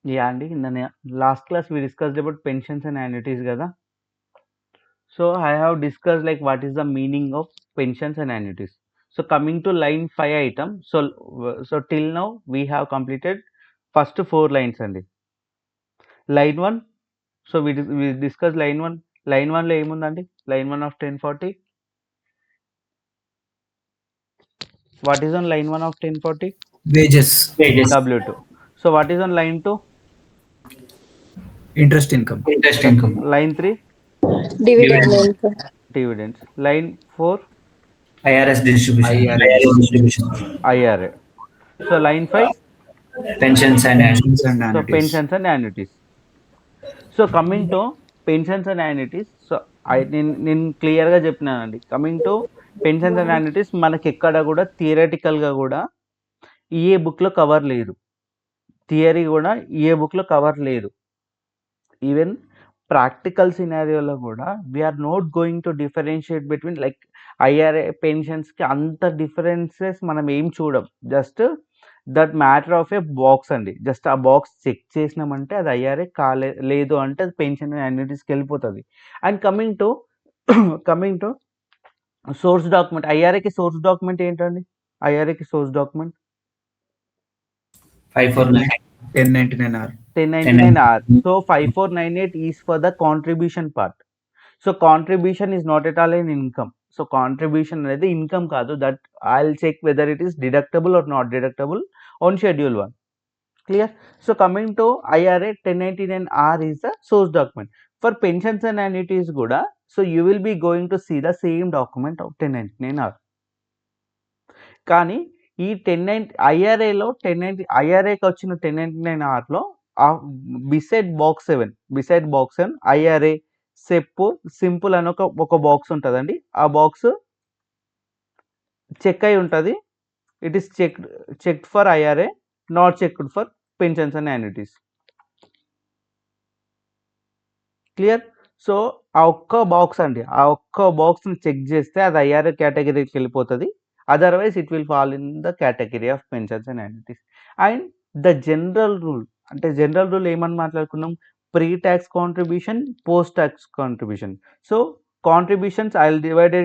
Yeah, Andy, in the last class we discussed about pensions and annuities, gada. So I have discussed like what is the meaning of pensions and annuities. So coming to line 5 item, so till now we have completed first 4 lines, Andy. Line 1, so we discussed line 1. Line 1 లో ఏముందండి? Line 1 of 1040. What is on line 1 of 1040? Wages, Wages, W2. So what is on line 2? interest income, interest income, Line 3? Dividend dividend, income. Dividends. Line 4? IRS distribution, IRS, IRS distribution, IRA. So line 5? pensions and pensions annuities. and So annuities. pensions and annuities. So coming to pensions and annuities, so నేను క్లియర్గా చెప్పినానండి. Coming to pensions and annuities మనకి ఎక్కడ కూడా థియరటికల్గా కూడా ఏ బుక్లో cover లేదు, theory కూడా ఏ బుక్లో కవర్ లేదు. ఈవెన్ ప్రాక్టికల్ సినారియోలో కూడా we are not going to differentiate between like IRA పెన్షన్స్కి అంత డిఫరెన్సెస్ మనం ఏం చూడం. Just that matter of a box అండి. జస్ట్ ఆ బాక్స్ చెక్ చేసినామంటే అది ఐఆర్ఏ లేదు అంటే అది పెన్షన్ యాన్యుటీస్కి వెళ్ళిపోతుంది. And coming to source document, ఐఆర్ఏకి సోర్స్ డాక్యుమెంట్ ఏంటండి? ఐఆర్ఏకి source document 549. 1099R. 1099R. So 5498 is for the contribution part. So contribution is not at all an income. So contribution అనేది income కాదు. That I'll check whether it is deductible or not deductible on schedule 1. Clear? So coming to IRA, 1099R is the source document. For pensions and annuities కూడా, so you will be going to see the same document of 1099R. కానీ ఈ ఐఆర్ఏలో ఐఆర్ఏకి వచ్చిన 1099Rలో beside box 7 IRA SEP simple అని ఒక box ఉంటుందండి. ఆ బాక్స్ చెక్ అయి ఉంటుంది. It is checked for IRA, not checked for pensions and annuities. Clear? So ఆ ఒక్క బాక్స్ అండి, ఆ ఒక్క బాక్స్ని చెక్ చేస్తే అది ఐఆర్ఏ కేటగిరీకి వెళ్ళిపోతుంది. Otherwise it will fall in the category of pensions and annuities. And the general rule, అంటే జనరల్ రూల్ ఏమని మాట్లాడుకున్నాం? Pre tax contribution, post tax contribution. So contributions I will divide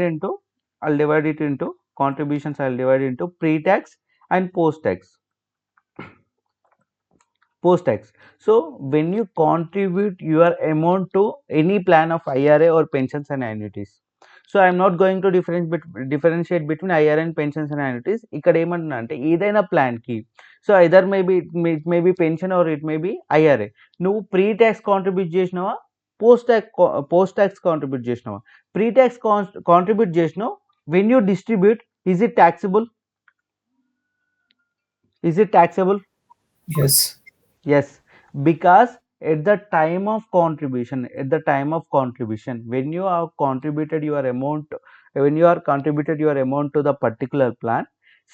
it into contributions, I will divide into pre-tax and post-tax. So when you contribute your amount to any plan of IRA or pensions and annuities, so I am not going to differentiate between IRA and pensions and annuities. ఇక్కడ ఏమంటున్నా అంటే ఏదైనా ప్లాన్కి, so either maybe pension or it maybe IRA, నువ్వు pre tax contribute చేసినావా, post tax contribute చేసినావా? Pre tax contribute చేసినావు, when you distribute, is it taxable? Yes. Yes, because at the time of contribution, when you have contributed your amount, to the particular plan,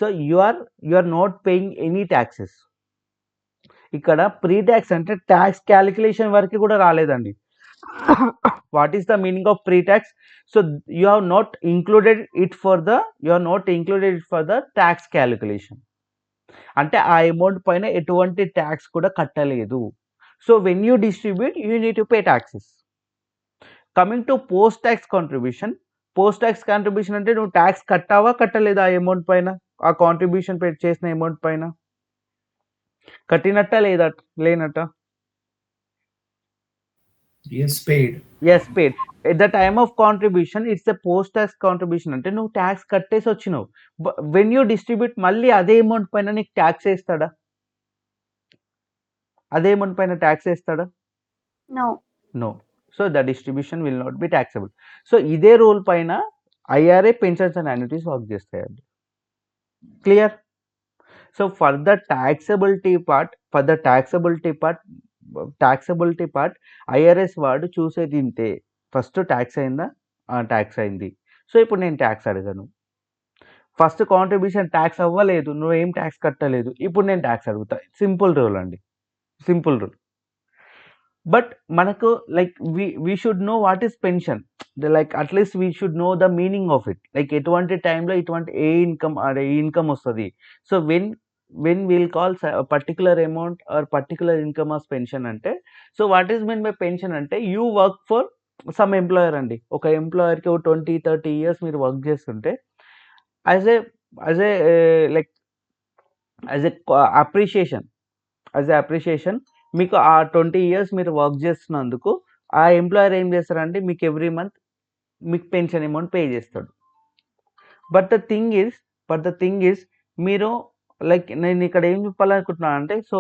so you are not paying any taxes. ఇక్కడ pre tax అంటే tax calculation వరకు కూడా రాలేదండి. What is the meaning of pre tax? So you have not included it for the tax calculation. అంటే ఆ amount పైన ఎటువంటి tax కూడా కట్టలేదు. So when you distribute you need to pay taxes. Coming to post tax contribution అంటే నువ్వు tax కట్టావా కట్టలేదా ఆ amount పైన, ఆ కాంట్రిబ్యూషన్ చేసిన అమౌంట్ పైన కట్టినట్ట లేదా లేనట్ట? Yes, paid. Yes, paid. At the time of contribution it's the post tax contribution, అంటే నువ్వు ట్యాక్స్ కట్టేసి వచ్చినావు. వెన్ యూ డిస్ట్రిబ్యూట్ మళ్ళీ అదే అమౌంట్ పైన నీకు ట్యాక్స్ వేస్తాడా? అదే అమౌంట్ పైన ట్యాక్స్ వేస్తాడా? No. So the distribution will not be taxable. So ఇదే రూల్ పైన IRA, pensions and annuities work చేస్తాయండి. Clear? So for the taxability part IRS వాడు చూసేది ఇంతే. ఫస్ట్ ట్యాక్స్ అయిందా? ట్యాక్స్ అయింది. సో ఇప్పుడు నేను ట్యాక్స్ అడగను. ఫస్ట్ కాంట్రిబ్యూషన్ ట్యాక్స్ అవ్వలేదు, నువ్వేం ట్యాక్స్ కట్టలేదు, ఇప్పుడు నేను ట్యాక్స్ అడుగుతా. సింపుల్ రూల్ అండి, సింపుల్ రూల్. బట్ మనకు like we should know what is pension, like at least we should know the meaning of it. Like ఎటువంటి టైంలో ఏ ఇన్కమ్ వస్తుంది. So when when we'll call a particular amount or particular income as pension అంటే, so what is mean by pension అంటే you work for some employer అండి. ఒక ఎంప్లాయర్కి ఒక 20-30 years మీరు వర్క్ చేస్తుంటే as a as a like as a appreciation మీకు ఆ 20 ఇయర్స్ మీరు వర్క్ చేస్తున్నందుకు ఆ ఎంప్లాయర్ ఏం చేస్తారంటే మీకు ఎవ్రీ మంత్ మీకు పెన్షన్ అమౌంట్ పే చేస్తాడు. బట్ ద థింగ్ ఈస్ మీరు లైక్ నేను ఇక్కడ ఏం చెప్పాలనుకుంటున్నాను అంటే, so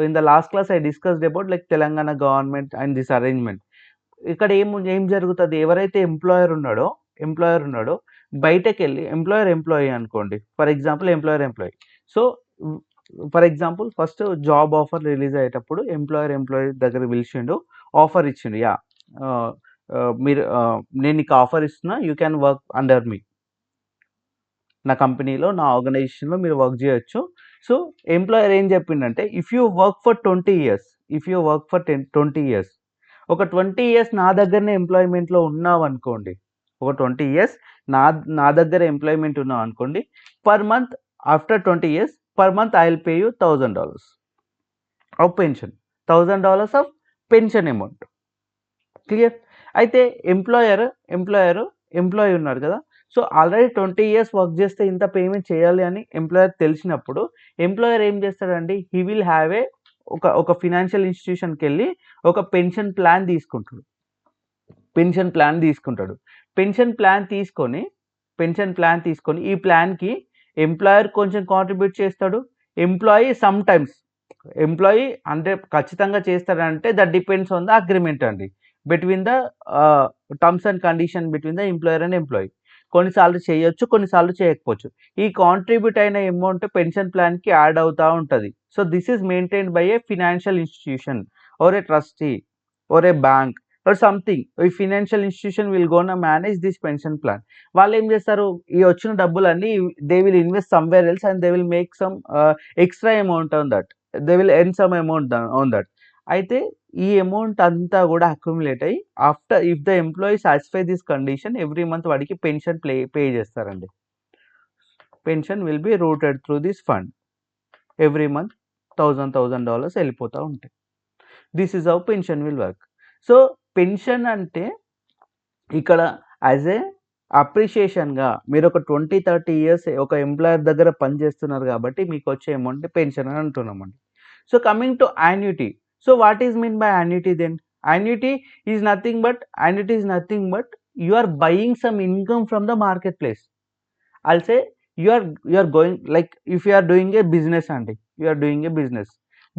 in the last class I discussed about like Telangana government and this arrangement. ఇక్కడ ఏం జరుగుతుంది, ఎవరైతే ఎంప్లాయర్ ఉన్నాడో బయటకెళ్ళి ఎంప్లాయీ అనుకోండి, for example employee. So for example first job offer release అయ్యేటప్పుడు ఎంప్లాయీ దగ్గర పిలిచిండు, ఆఫర్ ఇచ్చిండు, యా మీరు నేను నీకు ఆఫర్ ఇస్తున్నా, యూ క్యాన్ వర్క్ అండర్ మీ, నా కంపెనీలో నా ఆర్గనైజేషన్లో మీరు వర్క్ చేయొచ్చు. సో ఎంప్లాయర్ ఏం చెప్పిండంటే if you work for 20 years ఒక 20 ఇయర్స్ నా దగ్గరనే ఎంప్లాయ్మెంట్లో ఉన్నావు అనుకోండి, ఒక 20 ఇయర్స్ నా దగ్గర ఎంప్లాయ్మెంట్ ఉన్నావు అనుకోండి, per month after 20 years per month I will pay you $1,000 of pension, $1,000 of pension amount. Clear? అయితే ఎంప్లాయీ ఉన్నారు కదా, సో ఆల్రెడీ 20 ఇయర్స్ వర్క్ చేస్తే ఇంత పేమెంట్ చేయాలి అని ఎంప్లాయర్ తెలిసినప్పుడు ఎంప్లాయర్ ఏం చేస్తాడండి, హీ విల్ హ్యావ్ ఏ ఒక ఫినాన్షియల్ ఇన్స్టిట్యూషన్కి వెళ్ళి ఒక పెన్షన్ ప్లాన్ తీసుకుంటాడు. పెన్షన్ ప్లాన్ తీసుకొని ఈ ప్లాన్కి ఎంప్లాయర్ కొంచెం కాంట్రిబ్యూట్ చేస్తాడు, ఎంప్లాయీ అంటే ఖచ్చితంగా చేస్తాడంటే that depends on the agreement అండి, between the terms and condition between the employer and employee. కొన్నిసార్లు చేయొచ్చు, కొన్నిసార్లు చేయకపోవచ్చు. ఈ కాంట్రిబ్యూట్ అయిన అమౌంట్ పెన్షన్ ప్లాన్కి యాడ్ అవుతూ ఉంటుంది. So this is maintained by a financial institution or a trustee or a bank or something. ఈ financial institution will gonna manage this pension plan. వాళ్ళు ఏం చేస్తారు, ఈ వచ్చిన డబ్బులన్నీ they will invest somewhere else and they will make some extra amount on that, they will earn some amount on that. అయితే ఈ amount అంతా కూడా అక్యుములేట్ అయ్యి after if the employee satisfy this condition every month వాడికి pension pay చేస్తారండి. Pension will be rooted through this fund, every month $1,000 వెళ్ళిపోతూ ఉంటాయి. This is how pension will work. So pension అంటే ఇక్కడ యాజ్ ఏ అప్రిషియేషన్గా మీరు ఒక 20-30 years ఒక employer దగ్గర పనిచేస్తున్నారు కాబట్టి మీకు వచ్చే అమౌంట్ పెన్షన్ అని అంటున్నామండి. So coming to annuity. So what is mean by annuity then? Annuity is nothing but you are buying some income from the marketplace. I'll say you are going, like if you are doing a business అండి,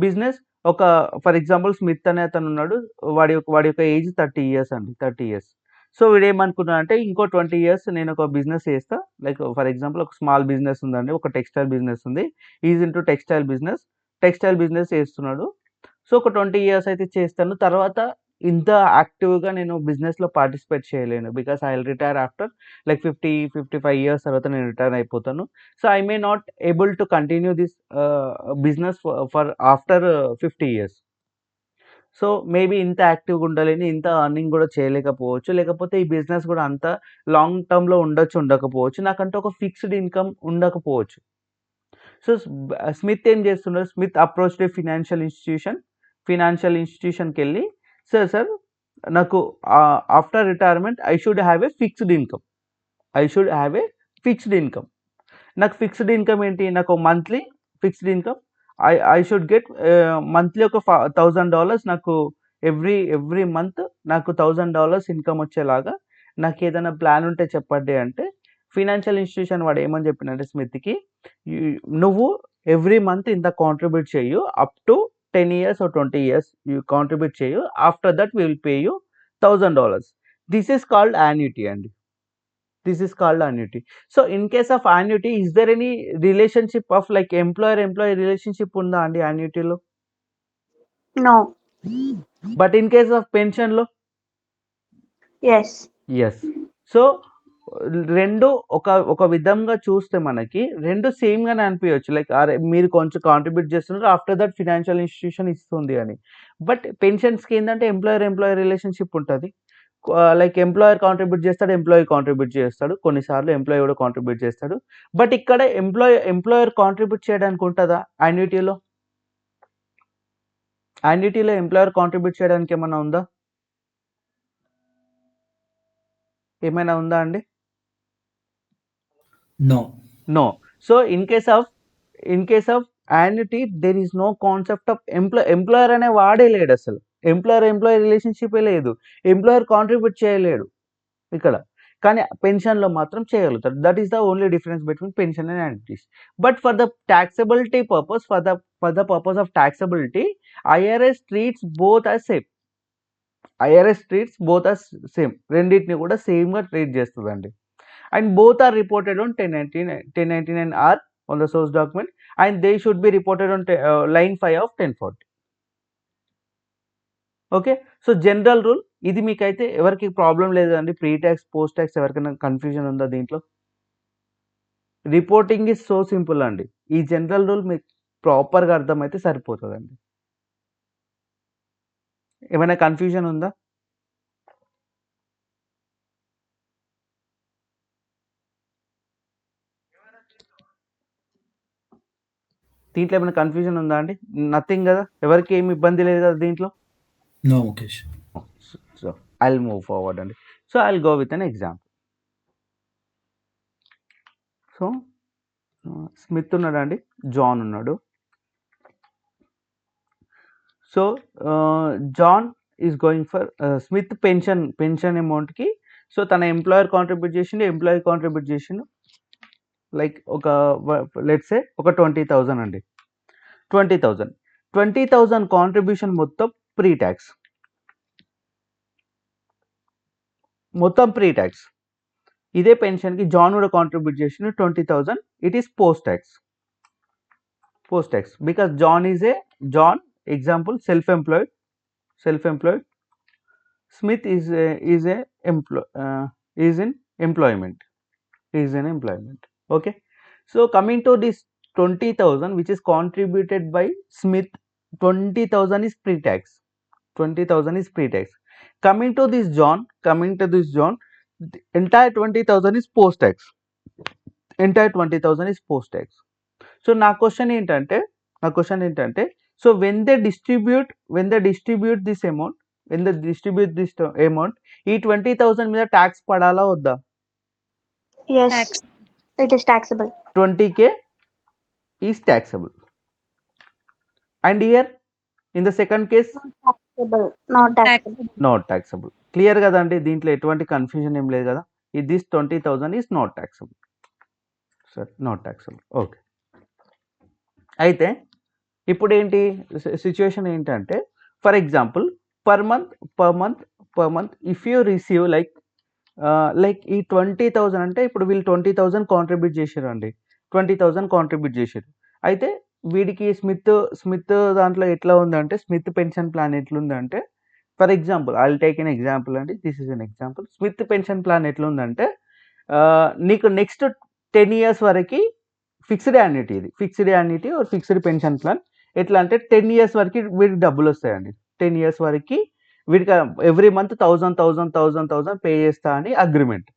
business ఒక for example Smith అనే అతను ఉన్నాడు, వాడి యొక్క age 30 years అండి, 30 years. So వీడు ఏమనుకున్నాడు అంటే ఇంకో 20 ఇయర్స్ నేను ఒక బిజినెస్ చేస్తా, లైక్ ఫర్ ఎగ్జాంపుల్ ఒక స్మాల్ బిజినెస్ ఉందండి, ఒక టెక్స్టైల్ బిజినెస్ ఉంది, ఈజ్ ఇంటూ టెక్స్టైల్ బిజినెస్ చేస్తున్నాడు. సో ఒక 20 ఇయర్స్ అయితే చేస్తాను, తర్వాత ఇంత యాక్టివ్గా నేను బిజినెస్లో పార్టిసిపేట్ చేయలేను, because I will retire after like 50-55 years తర్వాత నేను రిటైర్ అయిపోతాను. So I may not able to continue this business for after 50 years. So maybe ఇంత యాక్టివ్గా ఉండలేని, ఇంత అర్నింగ్ కూడా చేయలేకపోవచ్చు, లేకపోతే ఈ బిజినెస్ కూడా అంత లాంగ్ టర్మ్లో ఉండకపోవచ్చు, నాకంటే ఒక ఫిక్స్డ్ ఇన్కమ్ ఉండకపోవచ్చు. సో స్మిత్ ఏం చేస్తున్నారు, స్మిత్ అప్రోచ్ డే ఫినాన్షియల్ ఇన్స్టిట్యూషన్కి వెళ్ళి సార్ నాకు after retirement I should have a fixed income. నాకు ఫిక్స్డ్ ఇన్కమ్ ఏంటి, నాకు monthly fixed income, I should get monthly ఒక $1,000 నాకు ఎవ్రీ మంత్ నాకు $1,000 ఇన్కమ్ వచ్చేలాగా నాకు ఏదైనా ప్లాన్ ఉంటే చెప్పండి అంటే, ఫినాన్షియల్ ఇన్స్టిట్యూషన్ వాడు ఏమని చెప్పిందంటే స్మిత్కి, నువ్వు ఎవ్రీ మంత్ ఇంత కాంట్రిబ్యూట్ చేయు, up to 10 years or 20 years you contribute చేయు, after that we will pay you $1,000. This is called annuity అండి, so in case of annuity, is there any relationship of like employer relationship ఉందా అండి annuity లో? No. But in case of pension లో Yes. So రెండు ఒక విధంగా చూస్తే మనకి రెండు సేమ్ గానే అనిపించవచ్చు, లైక్ అరే మీరు కొంచెం కాంట్రిబ్యూట్ చేస్తున్నారు, ఆఫ్టర్ దట్ ఫినాన్షియల్ ఇన్స్టిట్యూషన్ ఇస్తుంది అని. బట్ పెన్షన్స్కి ఏంటంటే ఎంప్లాయర్ రిలేషన్షిప్ ఉంటుంది, లైక్ ఎంప్లాయర్ కాంట్రిబ్యూట్ చేస్తాడు, ఎంప్లాయీ కాంట్రిబ్యూట్ చేస్తాడు, కొన్నిసార్లు ఎంప్లాయీ కూడా కాంట్రిబ్యూట్ చేస్తాడు. బట్ ఇక్కడ ఎంప్లాయర్ కాంట్రిబ్యూట్ చేయడానికి ఉంటుందా యాన్యుటీలో? యాన్యుటీలో ఎంప్లాయర్ కాంట్రిబ్యూట్ చేయడానికి ఏమైనా ఉందా? ఏమైనా ఉందా అండి? No. No. So in case of annuity there is no concept of employer అనే వాడే లేడు అసలు. ఎంప్లాయీ రిలేషన్షిపే లేదు. ఎంప్లాయర్ కాంట్రిబ్యూట్ చేయలేడు ఇక్కడ. కానీ పెన్షన్లో మాత్రం చేయగలుగుతారు. That is the only difference between pension and annuities. But for the taxability purpose, for the purpose of taxability, IRS treats both as same. రెండింటిని కూడా సేమ్గా ట్రీట్ చేస్తుందండి. And both are reported on 1099R on the source document, and they should be reported on line 5 of 1040. Okay. So general rule ఇది. మీకైతే ఎవరికి problem లేదండి? Pre tax post tax ఎవరికైనా confusion ఉందా దీంట్లో? రిపోర్టింగ్ ఈజ్ సో సింపుల్ అండి. ఈ general rule మీకు ప్రాపర్గా అర్థమైతే సరిపోతుందండి. ఏమైనా కన్ఫ్యూజన్ ఉందా? దీంట్లో ఏమైనా కన్ఫ్యూజన్ ఉందా అండి? నథింగ్ కదా? ఎవరికి ఏమి ఇబ్బంది లేదు కదా దీంట్లో? No, Mukesh. So I'll move forward అండి. So I'll go with an example. So Smith ఉన్నాడండి, జాన్ ఉన్నాడు. So John is going for Smith pension అమౌంట్కి. సో తన ఎంప్లాయర్ కాంట్రిబ్యూట్ చేసిండు లైక్ ఒక లెట్స్ సే ఒక 20,000 అండి. 20,000 కాంట్రిబ్యూషన్ మొత్తం ప్రీ ట్యాక్స్. ఇదే పెన్షన్కి జాన్ కూడా కాంట్రిబ్యూట్ చేసిండు 20,000. It is post tax because John example self employed. Smith is in employment. Okay. So coming to this 20,000 which is contributed by Smith, 20,000 is pre-tax. Coming to this John, the entire 20,000 is post-tax. So నా question ఏంటంటే so when they distribute this amount, ఈ 20,000 మీద tax పడాలా వద్దా? Yes. Tax. It is taxable. 20K is taxable. And here in the second case Taxable. Not taxable. not taxable. Clear కదండి? దీంట్లో ఎటువంటి confusion ఏం లేదు కదా? this 20,000 is not taxable. Okay. అయితే ఇప్పుడు ఏంటి సిచ్యువేషన్ ఏంటంటే, for example per month if you receive like ఈ 20,000 అంటే ఇప్పుడు వీళ్ళు 20,000 కాంట్రిబ్యూట్ చేశారు. అయితే వీడికి స్మిత్ దాంట్లో ఎట్లా ఉందంటే, స్మిత్ పెన్షన్ ప్లాన్ ఎట్లుందంటే, for example I will take an example అండి. This is an example. Smith pension plan ఎట్లుందంటే, నీకు నెక్స్ట్ 10 years వరకు fixed annuity or fixed pension plan. ఎట్లా అంటే 10 years వరకు వీడికి డబ్బులు వస్తాయండి. 10 years వరకు వీడికి ఎవ్రీ మంత్ 1,000 పే చేస్తా అని అగ్రిమెంట్.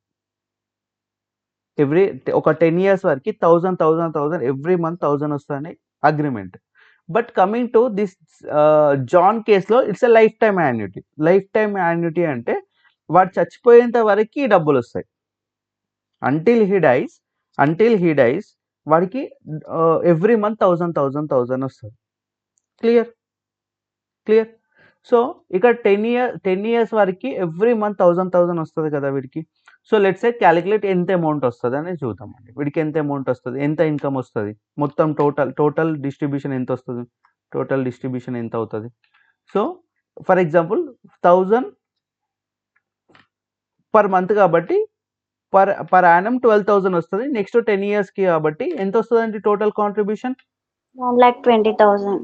ఒక 10 years వరకు 1,000 ఎవ్రీ మంత్ 1,000 వస్తా అని agreement. But coming to this John కేసులో it's a life time annuity అంటే వాడు చచ్చిపోయేంత వరకు డబ్బులు వస్తాయి. అంటిల్ హీ డైస్ వాడికి ఎవ్రీ మంత్ 1,000 వస్తుంది. క్లియర్. సో ఇక్కడ 10 years వరకు ఎవ్రీ మంత్ 1,000 వస్తుంది కదా వీడికి. సో లెట్స్ సే క్యాలిక్యులేట్ ఎంత అమౌంట్ వస్తుంది అనేది చూద్దామండి. వీడికి ఎంత అమౌంట్ వస్తుంది, ఎంత ఇన్కమ్ వస్తుంది, మొత్తం టోటల్ డిస్ట్రిబ్యూషన్ ఎంత వస్తుంది, ఎంత అవుతుంది. So for example 1,000 per month కాబట్టి పర్ యానం 12,000 వస్తుంది. నెక్స్ట్ 10 yearsకి కాబట్టి ఎంత వస్తుందండి total contribution? 1,20,000.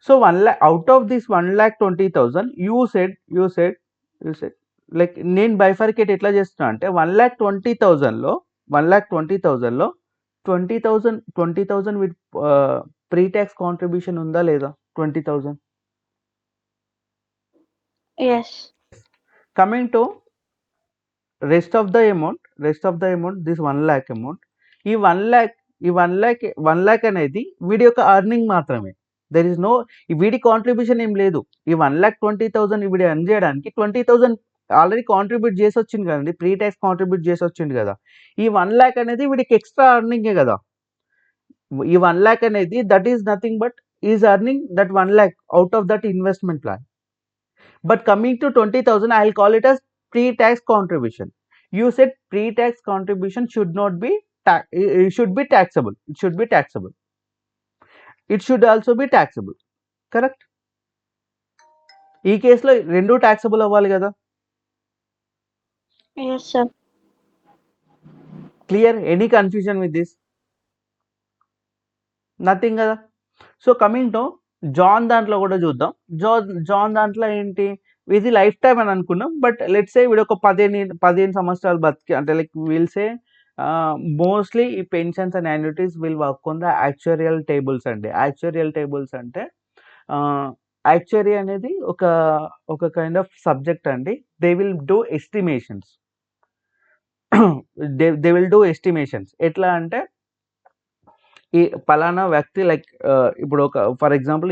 So 1 lakh out of this 1,20,000 you said like నేను బైఫర్కేట్ ఎట్లా చేస్తున్నా అంటే 1,20,000లో 20,000 విత్ ప్రీ ట్యాక్స్ కాంట్రిబ్యూషన్ ఉందా లేదా? 20,000. Yes. Coming to rest of the amount this 1 lakh amount, ఈ 1 lakh అనేది వీడి యొక్క ఎర్నింగ్ మాత్రమే. దెర్ ఇస్ నో, వీడి కాంట్రిబ్యూషన్ ఏం లేదు. ఈ 1,20,000 వీడి ఎర్న్ చేయడానికి 20,000 ఆల్రెడీ కాంట్రిబ్యూట్ చేసి వచ్చింది కదండి, ప్రీ ట్యాక్స్ కాంట్రిబ్యూట్ చేసి వచ్చింది కదా. ఈ 1 lakh అనేది వీడికి ఎక్స్ట్రా ఎర్నింగే కదా. ఈ 1 lakh అనేది that is nothing but is earning that 1 lakh out of that investment plan. But coming to 20,000, I will call it as pre-tax contribution. You said pre-tax contribution should not be it should be taxable. It should be taxable. It should also be taxable. Correct? ఈ కేసులో రెండు taxable అవ్వాలి కదా. Yes, sir. Clear? Any confusion with this? Nothing కదా. So coming to John దాంట్లో కూడా చూద్దాం. John దాంట్లో ఏంటి, ఇది లైఫ్ టైం అని అనుకున్నాం. బట్ లెట్స్ సే వీడు ఒక 15 సంవత్సరాలు బతికి, అంటే లైక్ విల్ సే మోస్ట్లీ ఈ pensions and annuities will work on the actuarial tables అండి. యాక్చురియల్ టేబుల్స్ అంటే యాక్చురీ అనేది ఒక కైండ్ ఆఫ్ సబ్జెక్ట్ అండి. They will do estimations. They will do estimations. ఎట్లా అంటే ఈ పలానా వ్యక్తి లైక్ ఇప్పుడు ఒక ఫర్ ఎగ్జాంపుల్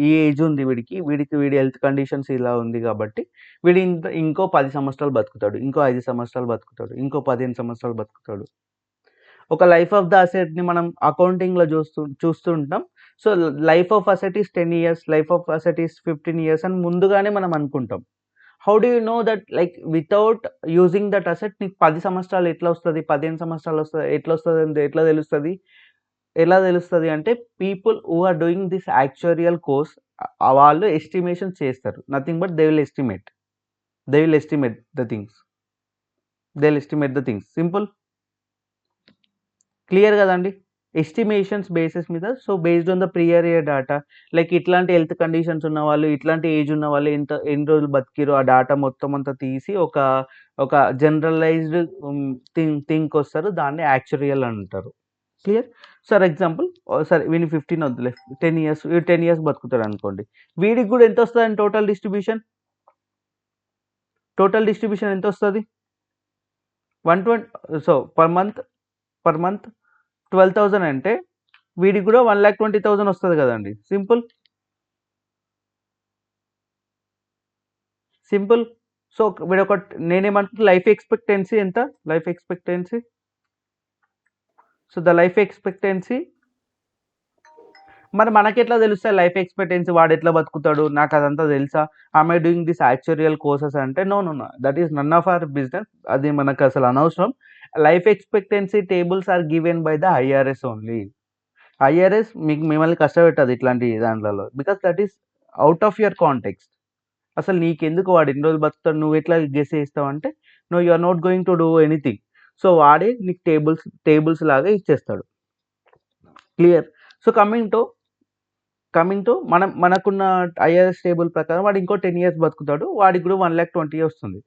ఈ ఏజ్ ఉంది వీడి హెల్త్ కండిషన్స్ ఇలా ఉంది కాబట్టి వీడి ఇంకో 10 సంవత్సరాలు బతుకుతాడు, ఇంకో 5 సంవత్సరాలు బతుకుతాడు, ఇంకో 15 సంవత్సరాలు బతుకుతాడు. ఒక లైఫ్ ఆఫ్ ద అసెట్ని మనం అకౌంటింగ్లో చూస్తుంటాం. So life of asset is 10 years, life of asset is 15 years అని ముందుగానే మనం అనుకుంటాం. How do you know that like without using that asset నీకు 10 సంవత్సరాలు ఎట్లా వస్తుంది, 15 సంవత్సరాలు వస్తుంది, ఎట్లా వస్తుంది, ఎలా తెలుస్తుంది అంటే people who are doing this actuarial course వాళ్ళు ఎస్టిమేషన్ చేస్తారు. Nothing but they will estimate the things. Simple, clear కదండి. ఎస్టిమేషన్స్ బేసిస్ మీద. So based on the prior year data, like ఇట్లాంటి హెల్త్ కండిషన్స్ ఉన్న వాళ్ళు, ఇట్లాంటి ఏజ్ ఉన్న వాళ్ళు ఎన్ని రోజులు బతికిరు, ఆ డేటా మొత్తం అంతా తీసి ఒక జనరలైజ్డ్ థింక్ వస్తారు. దాన్ని యాక్చురియల్ అంటారు. క్లియర్. ఫర్ ఎగ్జాంపుల్ సరే వీని 15 వద్దులే, 10 years బతుకుతాడు అనుకోండి. వీడికి కూడా ఎంత వస్తుంది టోటల్ డిస్ట్రిబ్యూషన్ ఎంత వస్తుంది? 120. సో పర్ మంత్ 12,000 అంటే వీడికి కూడా 1,20,000 వస్తుంది కదండి. సింపుల్. సో వీడు ఒక నేనేమంటున్నా లైఫ్ ఎక్స్పెక్టెన్సీ ఎంత, సో ద లైఫ్ ఎక్స్పెక్టెన్సీ మరి మనకెట్లా తెలుస్తుంది లైఫ్ ఎక్స్పెక్టెన్సీ, వాడు ఎట్లా బతుకుతాడు, నాకు అదంతా తెలుసా? I doing this actuarial courses అంటే no, that is none of our business. అది మనకు అసలు అనవసరం. Life expectancy tables are given by the IRS only. IRS మిమ్మల్ని కష్టపెట్టదు ఇట్లాంటి దాంట్లో, because that is out of your context. అసలు నీకెందుకు వాడు ఎన్ని రోజులు బతుకుతాడు, నువ్వు ఎట్లా గెస్ చేస్తావు అంటే no, you are not going to do anything. So వాడే నీకు టేబుల్స్ లాగా ఇచ్చేస్తాడు. క్లియర్. సో కమింగ్ టు మనకున్న ఐఆర్ఎస్ టేబుల్ ప్రకారం వాడు ఇంకో 10 years బతుకుతాడు, వాడికి కూడా 1,20,000 వస్తుంది.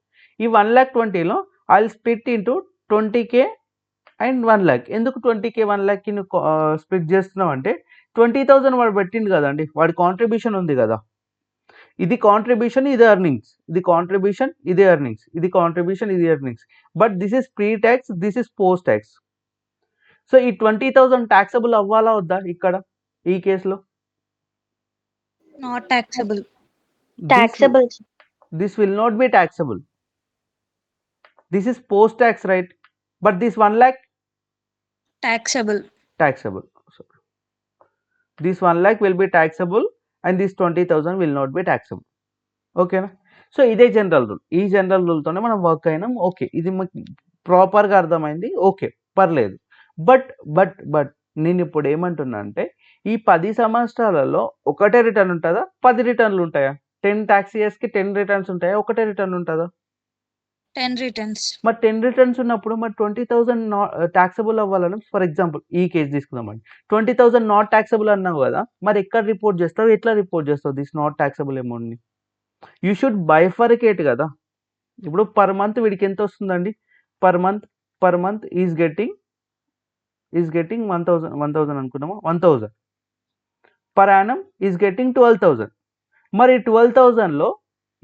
ఈ 1,20,000లో I will split into 20K and 1 lakh. ఎందుకు 20K 1 lakh నువ్వు స్ప్లిట్ చేస్తున్నావు అంటే 20,000 వాడు పెట్టిండు కదండి, వాడి కాంట్రిబ్యూషన్ ఉంది కదా. ఇది కాంట్రిబ్యూషన్, ఇది ఎర్నింగ్స్, ఇది కాంట్రిబ్యూషన్, ఇది ఎర్నింగ్స్, ఇది కాంట్రిబ్యూషన్, ఇది earnings. But this is pre tax, this is post tax. So ఈ 20,000 ట్యాక్సబుల్ అవ్వాలా వద్దా ఇక్కడ ఈ కేసులో? Not taxable. Taxable. This will not be taxable. This is post tax, right? But this 1 lakh Taxable. So this 1 lakh will be taxable and this 20,000 will not be taxable. ఓకేనా? So ఇదే general rule. ఈ general రూల్తోనే మనం work అయినాం. Okay, ఇది మాకు ప్రాపర్గా అర్థమైంది. Okay, పర్లేదు. బట్ నేను ఇప్పుడు ఏమంటున్నా అంటే ఈ 10 సంవత్సరాలలో ఒకటే రిటర్న్ ఉంటుందా, 10 రిటర్న్లు ఉంటాయా? 10 tax yearsకి 10 రిటర్న్స్ ఉంటాయా, ఒకటే రిటర్న్ ఉంటుందా? 10 returns. మరి 10 రిటర్న్స్ ఉన్నప్పుడు మరి 20,000 ట్యాక్సబుల్ అవ్వాలని, ఫర్ ఎగ్జాంపుల్ ఈ కేసు తీసుకుందామండి, 20,000 నాట్ ట్యాక్సబుల్ అన్నావు కదా, మరి ఎక్కడ రిపోర్ట్ చేస్తావు, ఎట్లా రిపోర్ట్ చేస్తావు దిస్ నాట్ ట్యాక్సబుల్ అమౌంట్ని? యూ షుడ్ బైఫర్కేట్ కదా. ఇప్పుడు పర్ మంత్ వీడికి ఎంత వస్తుందండి? Per month is getting 1,000 అనుకున్నామా, 1,000 per annum is getting 12,000. మరి 12,000లో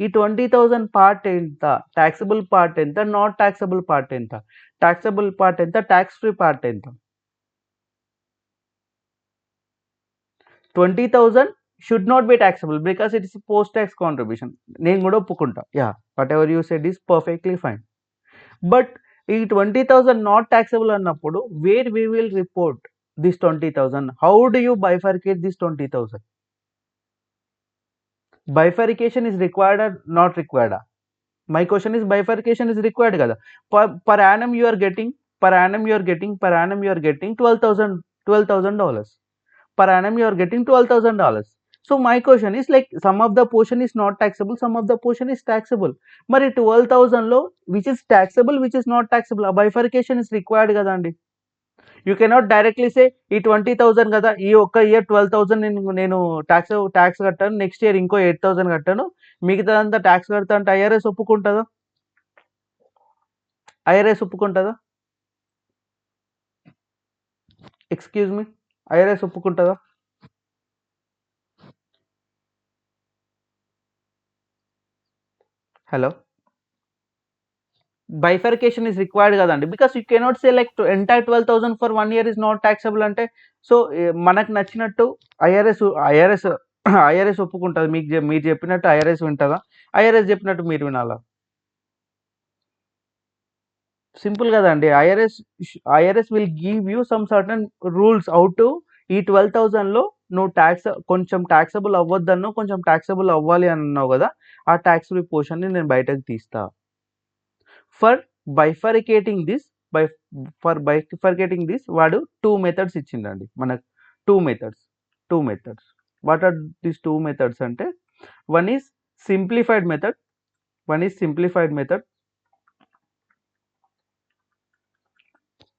ఈ 20,000 పార్ట్ ఎంత, ట్యాక్సబుల్ పార్ట్ ఎంత, నాట్ ట్యాక్సబుల్ పార్ట్ ఎంత, ట్యాక్సబుల్ పార్ట్ ఎంత, ట్యాక్స్ ఫ్రీ పార్ట్ ఎంత. 20,000 should not be taxable because it is post tax contribution. నేను కూడా ఒప్పుకుంటా, yeah what ever you said is perfectly fine. But ఈ 20,000 నాట్ ట్యాక్సబుల్ అన్నప్పుడు where we will report this 20,000? How do you bifurcate this 20,000? Bifurcation is required or not required? My question is bifurcation is required kada. Per annum you are getting $12,000. Per annum you are getting $12,000. So my question is like some of the portion is not taxable, some of the portion is taxable. Mari 12,000 lo which is taxable, which is not taxable, a bifurcation is required kada andi. You cannot directly say ఈ 20,000 కదా, ఈ ఒక్క year 12,000 నేను tax కట్టాను, next year ఇంకో 8,000 కట్టాను, మిగతాదంతా tax కడతా అంటే ఐఆర్ఎస్ ఒప్పుకుంటుందా? ఐఆర్ఎస్ ఒప్పుకుంటుందా? ఎక్స్క్యూజ్ మీ, ఐఆర్ఎస్ ఒప్పుకుంటుందా? హలో, bifurcation is required కదండి, because you cannot say like entire 12,000 for 1 year is not taxable అంటే. సో మనకు నచ్చినట్టు ఐఆర్ఎస్ ఒప్పుకుంటుంది, మీరు చెప్పినట్టు ఐఆర్ఎస్ వింటుందా? ఐఆర్ఎస్ చెప్పినట్టు మీరు వినాలా? సింపుల్ కదండి. IRS will give you some certain rules how to ఈ 12,000లో నువ్వు కొంచెం ట్యాక్సబుల్ అవ్వద్దన్నో కొంచెం ట్యాక్సబుల్ అవ్వాలి అని అన్నావు కదా, ఆ ట్యాక్స్ ఫ్రీ పోర్షన్ని నేను బయటకు తీస్తా. ఫర్ బైఫర్కేటింగ్ దిస్ వాడు 2 మెథడ్స్ ఇచ్చిండండి మనకు. 2 methods. What are this 2 methods అంటే, one is simplified method,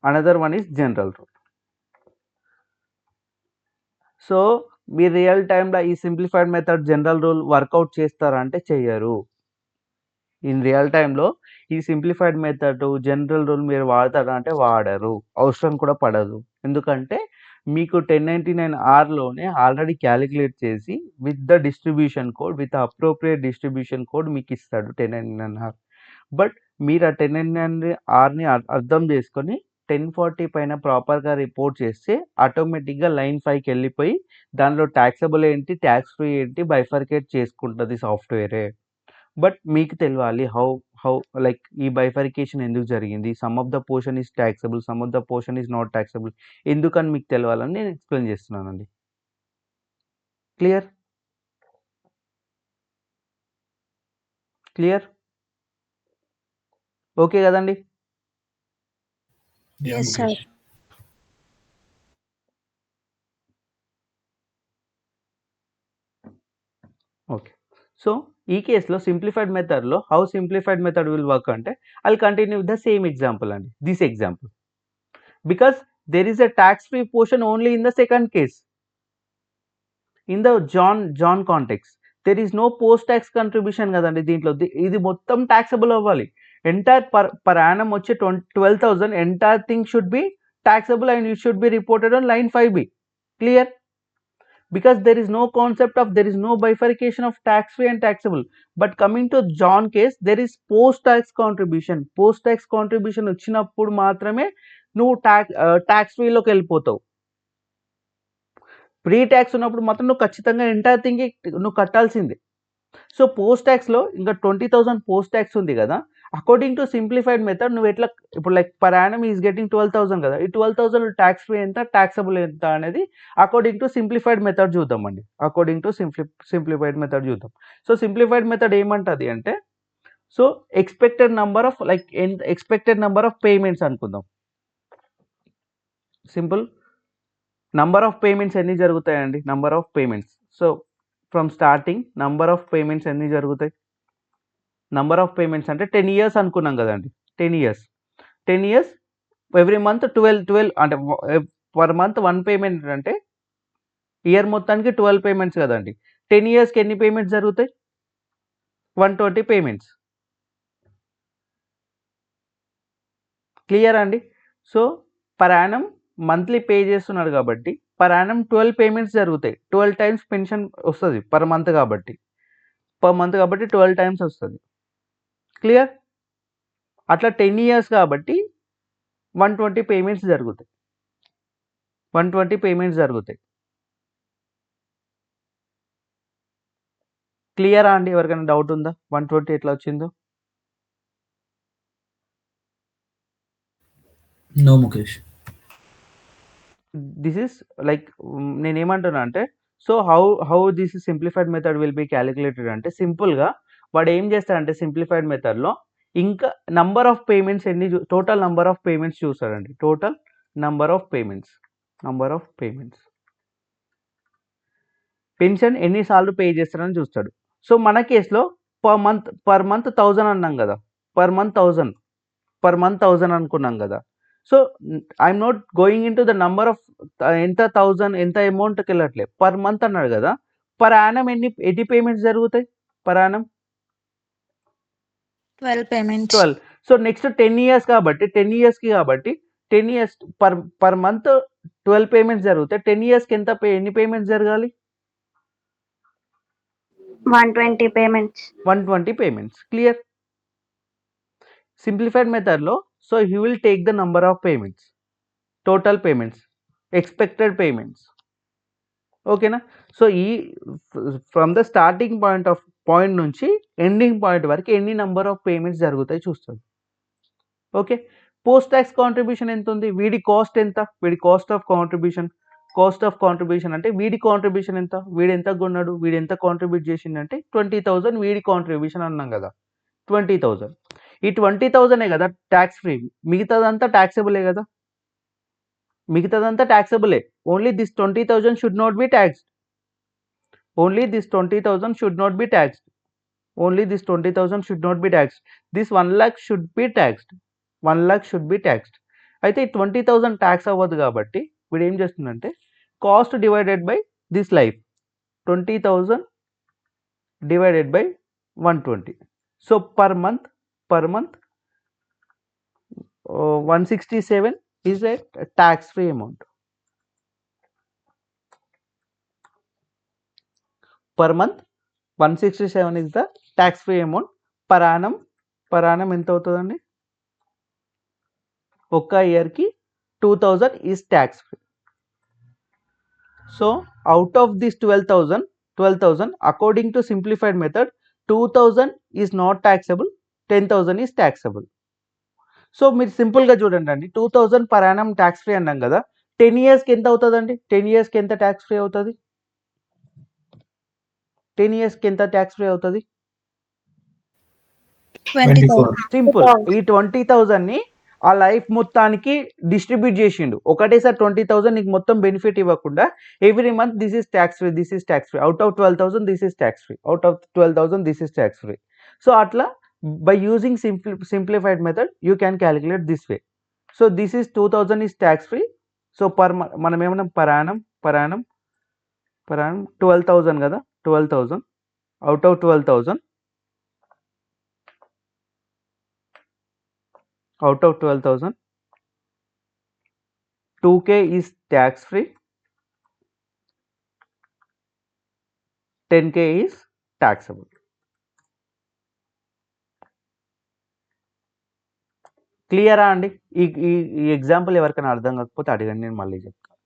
another one is general rule. So మీరు రియల్ టైంలో ఈ simplified method, general rule work out చేస్తారా అంటే చెయ్యరు. ఇన్ రియల్ టైంలో ఈ సింప్లిఫైడ్ మెథడ్, జనరల్ రూల్ మీరు వాడతారా అంటే వాడరు, అవసరం కూడా పడదు. ఎందుకంటే మీకు 1099-Rలోనే ఆల్రెడీ క్యాలిక్యులేట్ చేసి with the distribution code, with appropriate distribution code మీకు ఇస్తాడు 1099-R. బట్ మీరు ఆ 1099-Rని అర్థం చేసుకొని 1040 పైన ప్రాపర్గా రిపోర్ట్ చేస్తే ఆటోమేటిక్గా లైన్ 5కి వెళ్ళిపోయి దానిలో ట్యాక్సబుల్ ఏంటి, ట్యాక్స్ ఫ్రీ ఏంటి బైఫర్కేట్ చేసుకుంటుంది సాఫ్ట్వేరే. బట్ మీకు తెలియాలి హౌ లైక్ ఈ బైఫర్కేషన్ ఎందుకు జరిగింది, some of the portion is taxable, some of the portion is not taxable, ఎందుకని మీకు తెలియాలని నేను ఎక్స్ప్లెయిన్ చేస్తున్నానండి. క్లియర్ ఓకే కదండి? Yes, sir. ఓకే. సో ఈ కేసులో సింప్లిఫైడ్ మెథడ్లో how simplified method will work అంటే, I continue with the same example అండి, this example. Because there is a tax free portion only in the second case. In the John context there is no post tax contribution కదండి దీంట్లో. ఇది మొత్తం taxable అవ్వాలి. Entire per annum వచ్చే 12,000 entire thing should be taxable and it should be reported on line 5B. Clear? Because there is no concept of, there is no bifurcation of tax free and taxable. But coming to John case, there is post tax contribution. Post tax contribution వచ్చినప్పుడు మాత్రమే నువ్వు tax ఫ్రీలోకి వెళ్ళిపోతావు. Pre tax ఉన్నప్పుడు మాత్రం నువ్వు ఖచ్చితంగా entire thing నువ్వు కట్టాల్సిందే. సో పోస్ట్ ట్యాక్స్లో ఇంకా 20,000 పోస్ట్ ట్యాక్స్ ఉంది కదా, అకార్డింగ్ టు సింప్లిఫైడ్ మెథడ్ నువ్వు ఎట్లా ఇప్పుడు like per annum is getting 12,000 కదా, ఈ 12,000 ట్యాక్స్ ఫ్రీ ఎంత, ట్యాక్సబుల్ ఎంత అనేది అకార్డింగ్ టు సింప్లిఫైడ్ మెథడ్ చూద్దామండి. సింప్లిఫైడ్ మెథడ్ చూద్దాం. సో సింప్లిఫైడ్ మెథడ్ ఏమంటుంది అంటే, so expected number of payments అనుకుందాం. సింపుల్, నంబర్ ఆఫ్ పేమెంట్స్ ఎన్ని జరుగుతాయండి, number of payments. So from starting number of payments ఎన్ని జరుగుతాయి, నంబర్ ఆఫ్ పేమెంట్స్ అంటే 10 years అనుకున్నాం కదండి. 10 years ఎవ్రీ మంత్ 12 అంటే పర్ మంత్ 1 పేమెంట్ అంటే ఇయర్ మొత్తానికి 12 పేమెంట్స్ కదండి. 10 yearsకి ఎన్ని పేమెంట్స్ జరుగుతాయి, 120 పేమెంట్స్. క్లియర్ అండి? So per annum monthly pay చేస్తున్నాడు కాబట్టి పర్ యానం 12 పేమెంట్స్ జరుగుతాయి. 12 times పెన్షన్ వస్తుంది పర్ మంత్ కాబట్టి. పర్ మంత్ కాబట్టి 12 టైమ్స్ వస్తుంది. క్లియర్? అట్లా 10 ఇయర్స్ కాబట్టి 120 పేమెంట్స్ జరుగుతాయి. 120 పేమెంట్స్ జరుగుతాయి. క్లియరా అండి? ఎవరికైనా డౌట్ ఉందా 120 ఎట్లా వచ్చిందో? No, Mukesh. This is like నేనేమంటున్నా అంటే so how this simplified method will be calculated అంటే సింపుల్గా వాడు ఏం చేస్తాడంటే సింప్లిఫైడ్ మెథడ్లో ఇంకా number of payments total number of payments చూస్తాడండి. Total number of payments pension ఎన్నిసార్లు పే చేస్తారని చూస్తాడు. సో మన కేసులో పర్ మంత్ 1000 అన్నాం కదా, పర్ మంత్ 1000 అనుకున్నాం కదా. So I'm not going in to the number of ఎంత 1000 ఎంత అమౌంట్కి వెళ్ళట్లేదు, పర్ మంత్ అన్నాడు కదా. పర్ యానం ఎన్ని పేమెంట్స్ జరుగుతాయి? Per annum 12 payments. 12. So next 10 years కాబట్టి 10 ఇయర్స్కి కాబట్టి 10 ఇయర్స్ పర్ మంత్ 12 పేమెంట్స్ జరుగుతాయి. 10 ఇయర్స్కి ఎన్ని పేమెంట్స్ జరగాలి? 120 payments. 120 payments. Clear? Simplified method lo, so he will take the number of payments, total payments, expected payments. Okay na? So from the starting point నుంచి ending point వరకు ఎన్ని number of payments జరుగుతాయి చూస్తాడు. Okay, post tax contribution ఎంత ఉంది? వీడి cost ఎంత? వీడి కాస్ట్ ఆఫ్ కాంట్రిబ్యూషన్ అంటే వీడి కాంట్రిబ్యూషన్ ఎంత? వీడు ఎంత కొన్నాడు? వీడు ఎంత కాంట్రిబ్యూట్ చేసిండంటే 20,000 వీడి కాంట్రిబ్యూషన్ అన్నాం కదా, 20,000. ఈ 20,000 కదా ట్యాక్స్ ఫ్రీ, మిగతాదంతా ట్యాక్సబులే కదా, మిగతాదంతా ట్యాక్సబులే. Only this 20,000 should not be taxed. Only this 20,000 should not be taxed. Only this 20,000 should not be taxed. This 1 lakh should be taxed. 1 lakh should be taxed. అయితే ఈ 20,000 ట్యాక్స్ అవ్వదు కాబట్టి వీడు ఏం చేస్తుందంటే cost divided by this life, 20,000 divided by 120. So per month 167 is a tax free amount. Per month 167 is the tax free amount. Per annum ఎంత అవుతుందండి? ఒక్క ఇయర్కి 2000 is tax free. So out of this 12,000 according to simplified method 2,000 is not taxable, 10,000 is taxable. So మీరు సింపుల్గా చూడండి అండి, 2000 per annum tax free అన్నాం కదా, 10 ఇయర్స్కి ఎంత అవుతుందండి? 10 ఇయర్స్కి ఎంత ట్యాక్స్ ఫ్రీ అవుతుంది? 10 ఇయర్స్కి ఎంత ట్యాక్స్ ఫ్రీ అవుతుంది? 20,000. సింపుల్. ఈ 20,000ని ఆ లైఫ్ మొత్తానికి డిస్ట్రిబ్యూట్ చేసిండు. ఒకటేసారి 20,000 నీకు మొత్తం బెనిఫిట్ ఇవ్వకుండా every month this is tax free, this is tax free, out of 12,000 this is tax free, out of 12,000 this is tax free. So అట్లా by using simplified method you can calculate this way. So this is 2,000 is tax free. So మనం ఏమన్నా per annum 12,000 కదా, 12,000 out of 12,000 2k is tax free, 10k is taxable. క్లియరా అండి? ఈ example ఎవరికైనా అర్థం కాకపోతే అడగండి, నేను మళ్ళీ చెప్తాను.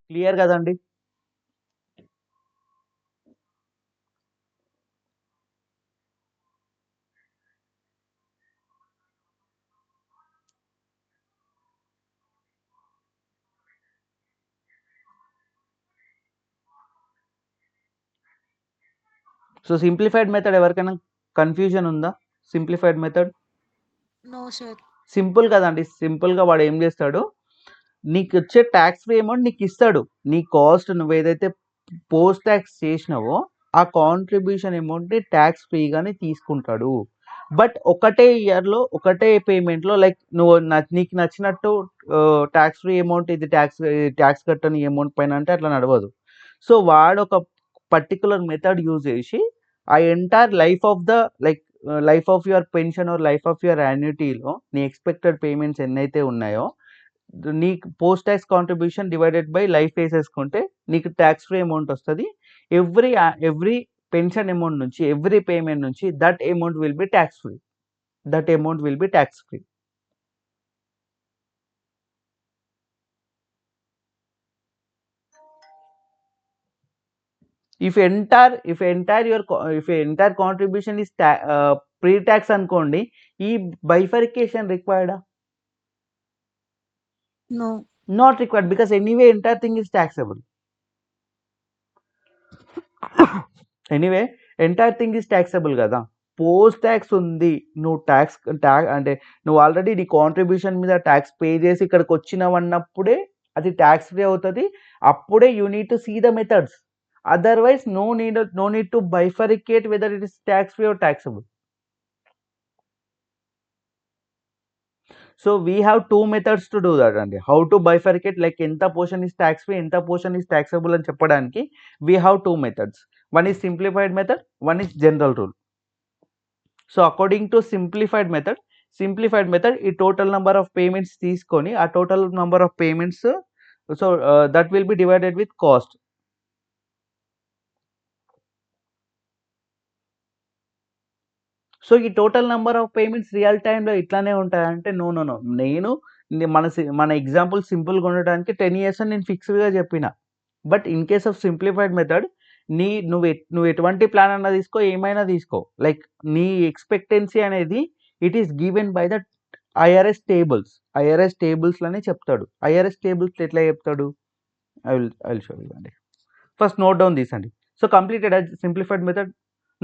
క్లియర్ కదండి? సో సింప్లిఫైడ్ మెథడ్ ఎవరికైనా కన్ఫ్యూజన్ ఉందా? Simplified method No, sir. Simple కదండి. సింపుల్గా వాడు ఏం చేస్తాడు, నీకు వచ్చే ట్యాక్స్ ఫ్రీ అమౌంట్ నీకు ఇస్తాడు. నీ కాస్ట్ నువ్వు ఏదైతే పోస్ట్ ట్యాక్స్ చేసినావో ఆ కాంట్రిబ్యూషన్ అమౌంట్ని ట్యాక్స్ ఫ్రీగానే తీసుకుంటాడు. బట్ ఒకటే ఇయర్లో ఒకటే పేమెంట్లో లైక్ నువ్వు నీకు నచ్చినట్టు ట్యాక్స్ ఫ్రీ అమౌంట్ ఇది ట్యాక్స్ కట్టని అమౌంట్ పైన అంటే అట్లా నడవదు. సో వాడు ఒక పర్టికులర్ మెథడ్ యూజ్ చేసి ఆ entire life of your pension or life of your యాన్యుటీలో నీ ఎక్స్పెక్టెడ్ పేమెంట్స్ ఎన్నైతే ఉన్నాయో నీకు post tax contribution divided by life వేసేసుకుంటే నీకు ట్యాక్స్ ఫ్రీ అమౌంట్ వస్తుంది. ఎవ్రీ పెన్షన్ అమౌంట్ నుంచి, ఎవ్రీ పేమెంట్ నుంచి that amount will be tax free. That amount will be tax free. If entire contribution is pre-tax అనుకోండి, ఈ బైఫర్కేషన్ రిక్వైర్డా? No. Not required, because anyway entire thing is taxable. Anyway entire thing is taxable కదా. Post tax ఉంది, నువ్వు tax అంటే నువ్వు already నీ కాంట్రిబ్యూషన్ మీద ట్యాక్స్ పే చేసి ఇక్కడికి వచ్చినవన్నప్పుడే అది ట్యాక్స్ ఫ్రీ అవుతుంది. అప్పుడే you need to see the methods. Otherwise no need to bifurcate whether it is tax free or taxable. So we have 2 methods to do that అండి. How to bifurcate, like ఎంత portion is tax free, ఎంత portion is taxable అని చెప్పడానికి we have 2 methods. One is simplified method, one is general rule. So according to simplified method, ఈ total number of payments తీసుకొని ఆ total number of payments, so that will be divided with cost. So ఈ total number of payments real టైంలో ఇట్లానే ఉంటాయంటే no. నేను మన example సింపుల్గా ఉండడానికి 10 years అని నేను ఫిక్స్డ్గా చెప్పిన. But in case of simplified method నువ్వు ఎటువంటి ప్లాన్ అన్నా తీసుకో, ఏమైనా తీసుకో, లైక్ నీ ఎక్స్పెక్టెన్సీ అనేది it is given by the IRS టేబుల్స్లోనే చెప్తాడు. ఐఆర్ఎస్ టేబుల్స్ ఎట్లా చెప్తాడు? ఐ విల్ షో యూ అండి. ఫస్ట్ నోట్ డౌన్ తీసండి. So completed simplified method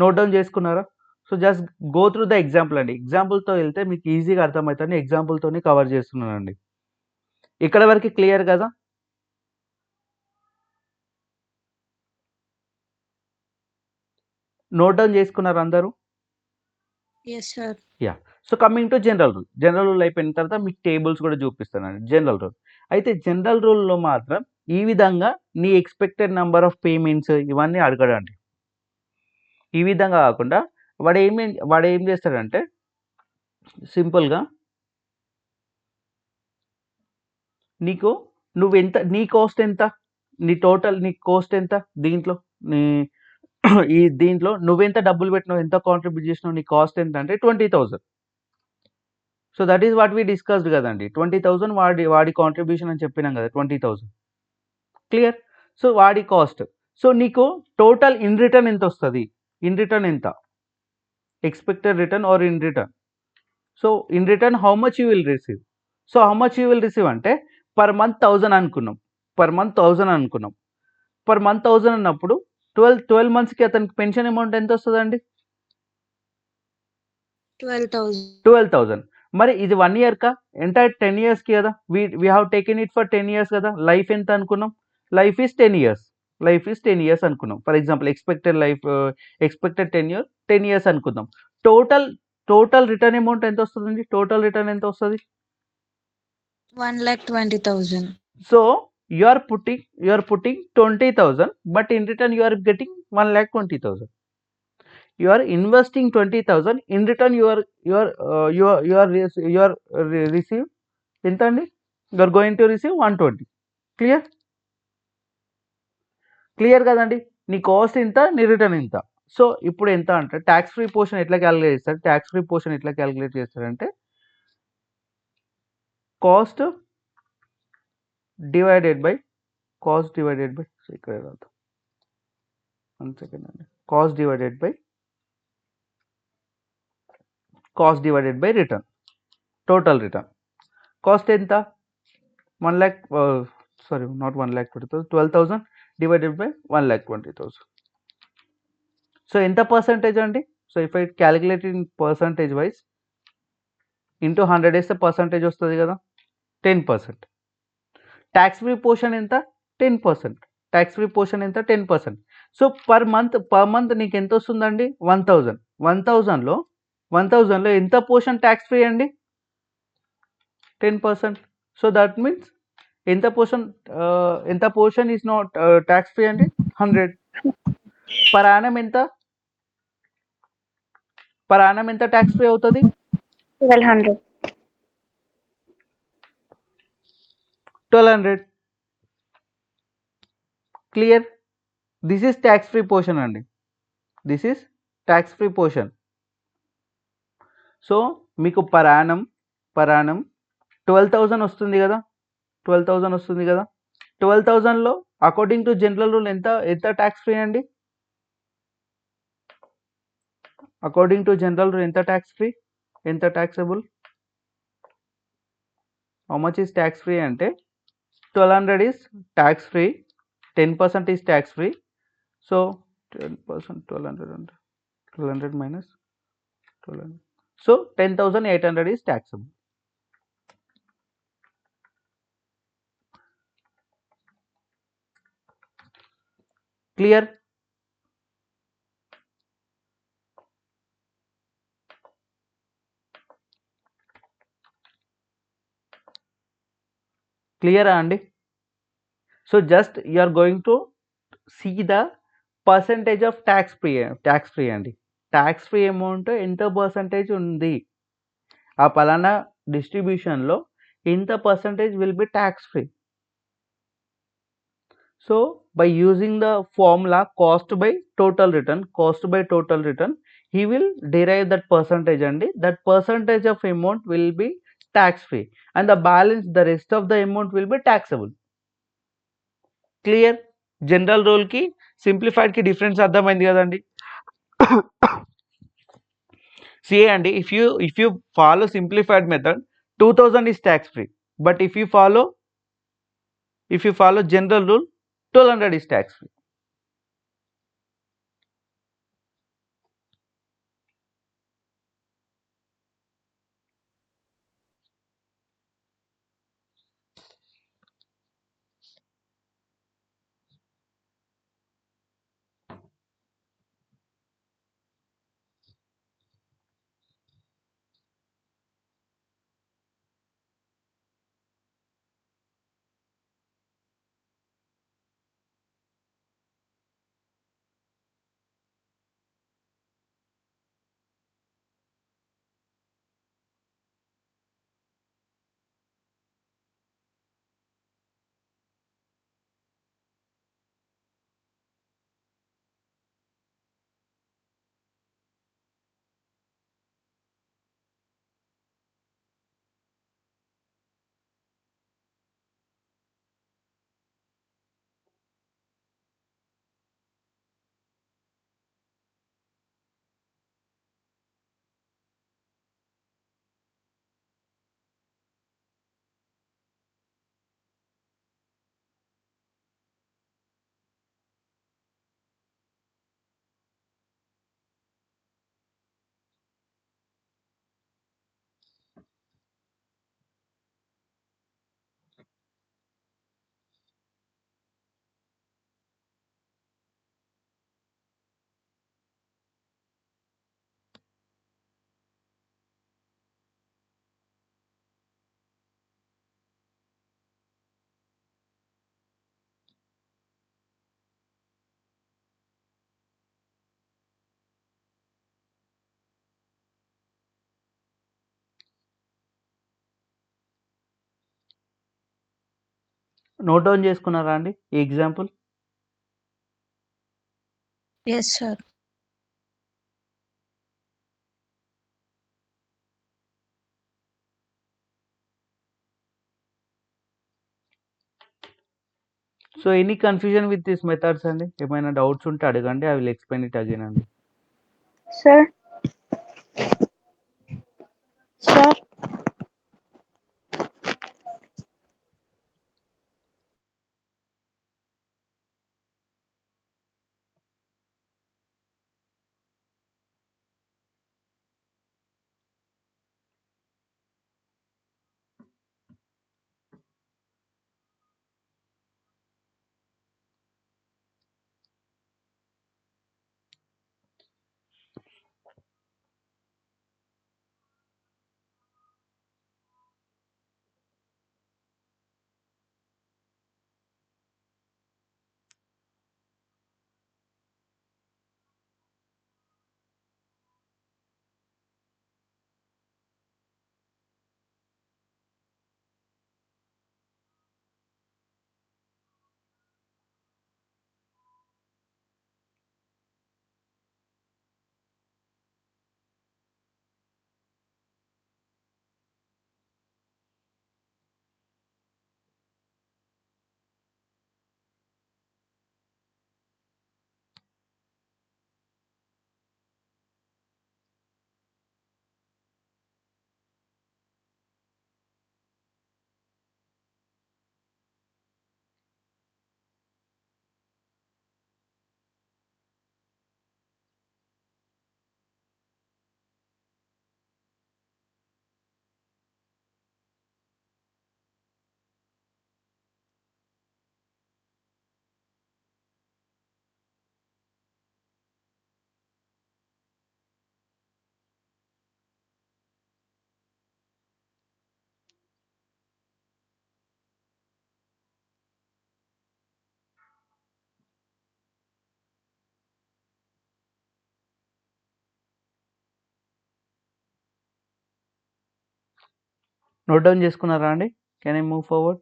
note down చేసుకున్నారా? So just go through the example అండి. ఎగ్జాంపుల్తో వెళ్తే మీకు ఈజీగా అర్థమవుతుంది. ఎగ్జాంపుల్తోనే కవర్ చేస్తున్నానండి. ఇక్కడ వరకు క్లియర్ కదా? నోట్ డౌన్ చేసుకున్నారు అందరూ? Yes, sir. Yeah. So coming to general rule అయిపోయిన తర్వాత మీకు టేబుల్స్ కూడా చూపిస్తానండి. జనరల్ రూల్ అయితే జనరల్ రూల్లో మాత్రం ఈ విధంగా నీ ఎక్స్పెక్టెడ్ నెంబర్ ఆఫ్ పేమెంట్స్ ఇవన్నీ అడగడండి. ఈ విధంగా కాకుండా వాడు ఏం చేస్తాడంటే సింపుల్గా నువ్వెంత, నీ కాస్ట్ ఎంత, నీ కాస్ట్ ఎంత, దీంట్లో నువ్వెంత డబ్బులు పెట్టినావు, ఎంత కాంట్రిబ్యూట్ చేసినావు, నీ కాస్ట్ ఎంత అంటే 20,000. So that is what we discussed కదండి. 20,000 వాడి కాంట్రిబ్యూషన్ అని చెప్పినాం కదా, 20,000 క్లియర్. సో వాడి కాస్ట్. సో నీకు టోటల్ ఇన్ రిటర్న్ ఎంత వస్తుంది, ఇన్ రిటర్న్ ఎంత, expected return or in return. So in return how much you will receive. So how much you will receive అంటే పర్ మంత్ 1,000 అనుకున్నాం. పర్ మంత్ 1,000 అన్నప్పుడు 12 monthsకి అతనికి pension amount ఎంత వస్తుందండి? 12,000. మరి ఇది 1 year కా, ఎంటైర్ 10 yearsకి కదా. We have taken it for 10 years కదా. లైఫ్ ఎంత అనుకున్నాం? లైఫ్ ఈస్ 10 years అనుకున్నాం. ఫర్ ఎగ్జాంపుల్ ఎక్స్పెక్టెడ్ 10 years అనుకుందాం. టోటల్ రిటర్న్ అమౌంట్ ఎంత వస్తుందండి? టోటల్ రిటర్న్ ఎంత వస్తుంది? 1,20,000. So you are putting 20,000, but in return you are getting 1,20,000. You are investing 20,000, in return you are receive ఎంత అండి? You are going to receive 120. Clear కదండి. నీ cost ఇంత, నీ రిటర్న్ ఇంత. సో ఇప్పుడు ఎంత అంటే ట్యాక్స్ ఫ్రీ పోర్షన్ ఎట్లా క్యాలిక్యులేట్ చేస్తారంటే కాస్ట్ డివైడెడ్ బై సో ఇక్కడ రాదు, 1 second అండి. Cost divided by return, total return. Cost ఎంత? 12,000 డివైడెడ్ బై 1,20,000. సో ఎంత పర్సంటేజ్ అండి? So if I calculate in percentage wise into 100 వేస్తే పర్సంటేజ్ వస్తుంది కదా, 10%. ట్యాక్స్ ఫ్రీ పోర్షన్ ఎంత? 10%. సో పర్ మంత్ నీకు ఎంత వస్తుందండి? 1,000. 1,000లో ఎంత పోర్షన్ ట్యాక్స్ ఫ్రీ అండి? 10%. సో దట్ మీన్స్ ఎంత portion is not tax free అండి? 100. పర్ యానం ఎంత ట్యాక్స్ ఫ్రీ అవుతుంది? 1,200. 1200. Clear? This is tax free portion అండి. This is tax free portion. So మీకు పర్ యానం 12,000 వస్తుంది కదా, 12,000 వస్తుంది కదా. 12,000లో అకార్డింగ్ టు జనరల్ రూల్ ఎంత ట్యాక్స్ ఫ్రీ అండి? అకార్డింగ్ టు జనరల్ రూల్ ఎంత ట్యాక్స్ ఫ్రీ, ఎంత taxable? How much is tax free అంటే 1200 is tax free, 10% is tax free. So 10% 1200 అంటే 1200 minus 1200. So 10,800 is taxable. Clear? Clear Andy? So just you are going to see the percentage of tax free అండి. Tax free amount ఎంత percentage ఉంది, ఆ పలానా డిస్ట్రిబ్యూషన్లో ఎంత percentage will be tax free. So by using the formula cost by total return he will derive that percentage and that percentage of amount will be tax free and the rest of the amount will be taxable. Clear? General rule కి simplified కి difference అర్థమైంది కదండి. See అండి, if you follow simplified method 2000 is tax free, but if you follow general rule 1200 is tax free. Note down చేసుకున్నారా అండి ఈ example? Yes, sir. So any confusion with this methods అండి? ఏమైనా doubts ఉంటే అడగండి, I will explain it again అండి. Sir. Sir. Note down చేసుకున్నారా అండి? Can I move forward?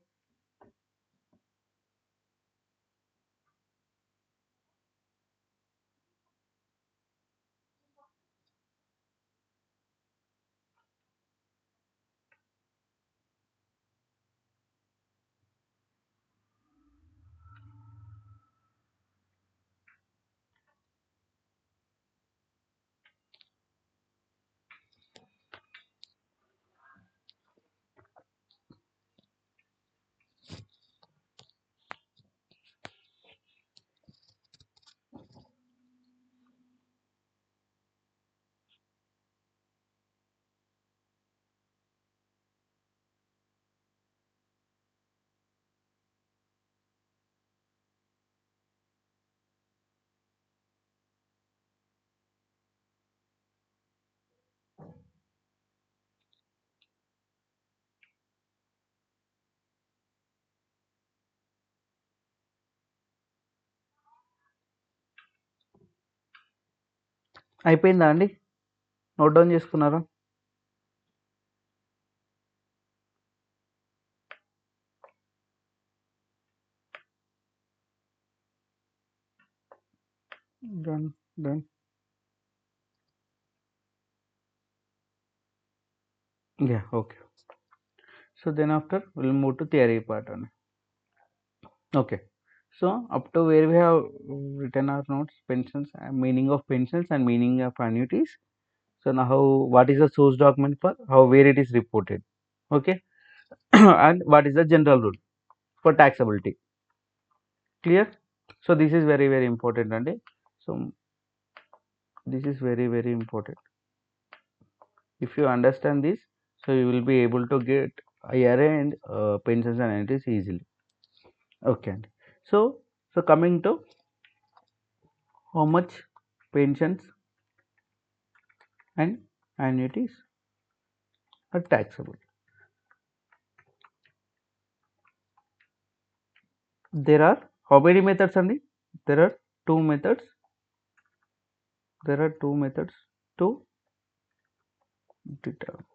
అయిపోయిందా అండి? నోట్ డౌన్ చేసుకున్నారా? Done. Yeah, okay. So then after we'll move to theory part only. Okay. So up to where we have written our notes, pensions, meaning of pensions and meaning of annuities. So now what is the source document for where it is reported? Okay. And what is the general rule for taxability? Clear? So this is very, very important, and so this is very, very important. If you understand this, so you will be able to get IRA and pensions and annuities easily. Okay. So coming to how much pensions and annuities are taxable. There are how many methods, Andy? There are two methods. There are two methods to determine.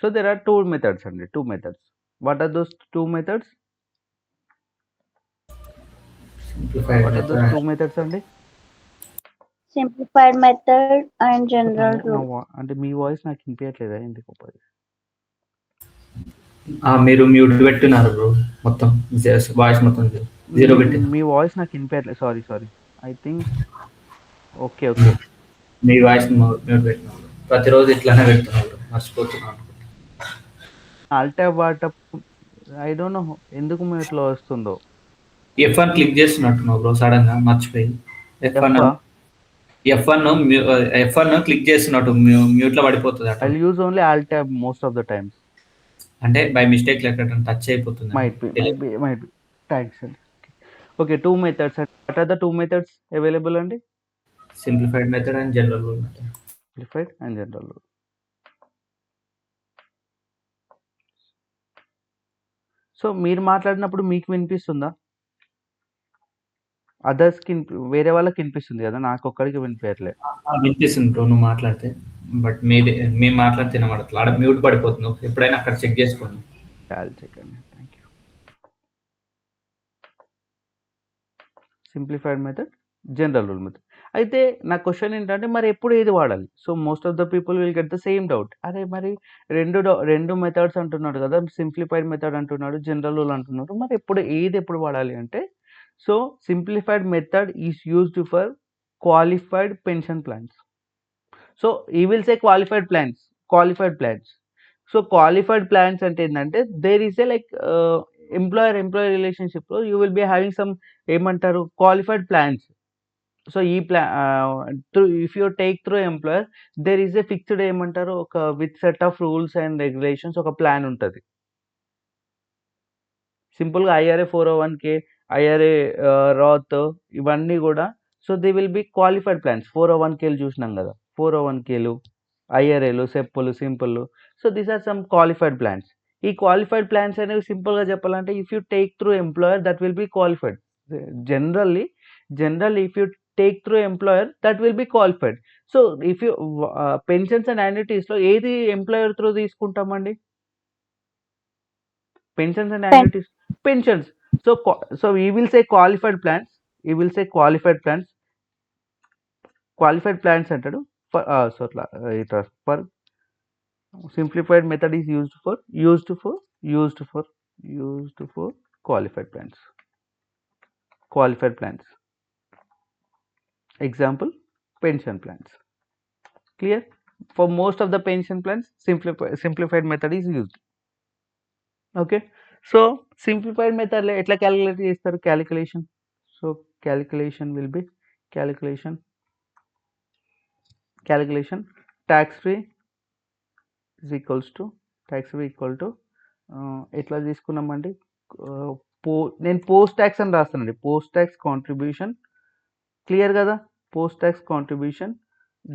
So there are two methods, Andy. Two methods. What are those two methods? Simplified What are those method. two methods, Andy? simplified method and general rule. అంటే మీ voice నాకు వినిపించట్లేదా ఎందుకు? మీరు mute పెట్టున్నారు bro, మొత్తం voice మొత్తం zero పెట్టింది. మీ voice నాకు వినిపించట్లేదు. Sorry I think okay. Me voice mute పెట్టినారు. ప్రతిరోజు ఇట్లానే పెడుతున్నారు, మర్చిపోతున్నాను. ఆల్టా వాటప్ ఐ డోంట్ నో ఎందుకు ఇట్లా వస్తుందో. F1 క్లిక్ చేస్తున్నట్టున్నావు బ్రో, సడన్ గా మర్చిపోయి. F1 క్లిక్ చేస్తున్నట్టు మ్యూట్ లో పడిపోతుంది. I use only all tab most of the times. అంటే బై మిస్టేక్ ఎక్కడ టచ్ అయిపోతుంది. Might be. థ్యాంక్స్ అండి. Okay, two methods. What are the two methods available అండి? Simplified method and general rule method. Simplified and general rule. So మీరు మాట్లాడినప్పుడు మీకు వినిపిస్తుందా? అదర్స్కి వేరే వాళ్ళకి వినిపిస్తుంది కదా, నాకు ఒక్కడికి వినిపించట్లేదు. వినిపిస్తుంది బ్రో నువ్వు మాట్లాడితే, బట్ మేము మాట్లాడితే వినబడట్లేదు. ఆడ మ్యూట్ పడిపోతుంది. ఎప్పుడైనా అక్కడ చెక్ చేసుకోండి. చెక్ అండి. Thank you. Simplified method, general rule method. అయితే నా క్వశ్చన్ ఏంటంటే మరి ఎప్పుడు ఏది వాడాలి? So most of the people will get the same doubt. అరే మరి రెండు మెథడ్స్ అంటున్నాడు కదా, సింప్లిఫైడ్ మెథడ్ అంటున్నాడు, జనరల్ రూల్ అంటున్నాడు, మరి ఎప్పుడు వాడాలి అంటే, so simplified method is used for qualified pension plans. So ఈ will say qualified plans. So qualified plans అంటే ఏంటంటే there is a like employer రిలేషన్షిప్లో you will be having some ఏమంటారు క్వాలిఫైడ్ ప్లాన్స్. సో ఈ if you take through employer there is a fixed ఏమంటారు ఒక with set of rules and regulations ఒక plan ఉంటుంది. సింపుల్గా ఐఆర్ఏ 401k, ఐఆర్ఏ రాత్ ఇవన్నీ కూడా so they will be qualified plans. 401kలు చూసినాం కదా, 401kలు, ఐఆర్ఏలు, సెప్పులు, SIMPLE. So these are some qualified plans. ఈ క్వాలిఫైడ్ ప్లాన్స్ అనేవి సింపుల్గా చెప్పాలంటే if you take through employer that will be qualified. Generally if you take through employer, that will be qualified. So if you pensions and annuities లో ఏది employer through తీసుకుంటామండి? Pensions and annuities, pensions. So we will say qualified plans, qualified plans అంటాడు. For simplified method is used for qualified plans. Example, pension plans. Clear? For most of the pension plans, simplified method is used. Okay, so simplified method లో ఎట్లా calculate చేస్తారు? So calculation will be calculation tax free is equal to ఎట్లా తీసుకున్నామండి? నేను post tax అని రాస్తానండి. Post tax contribution, clear కదా? Post tax contribution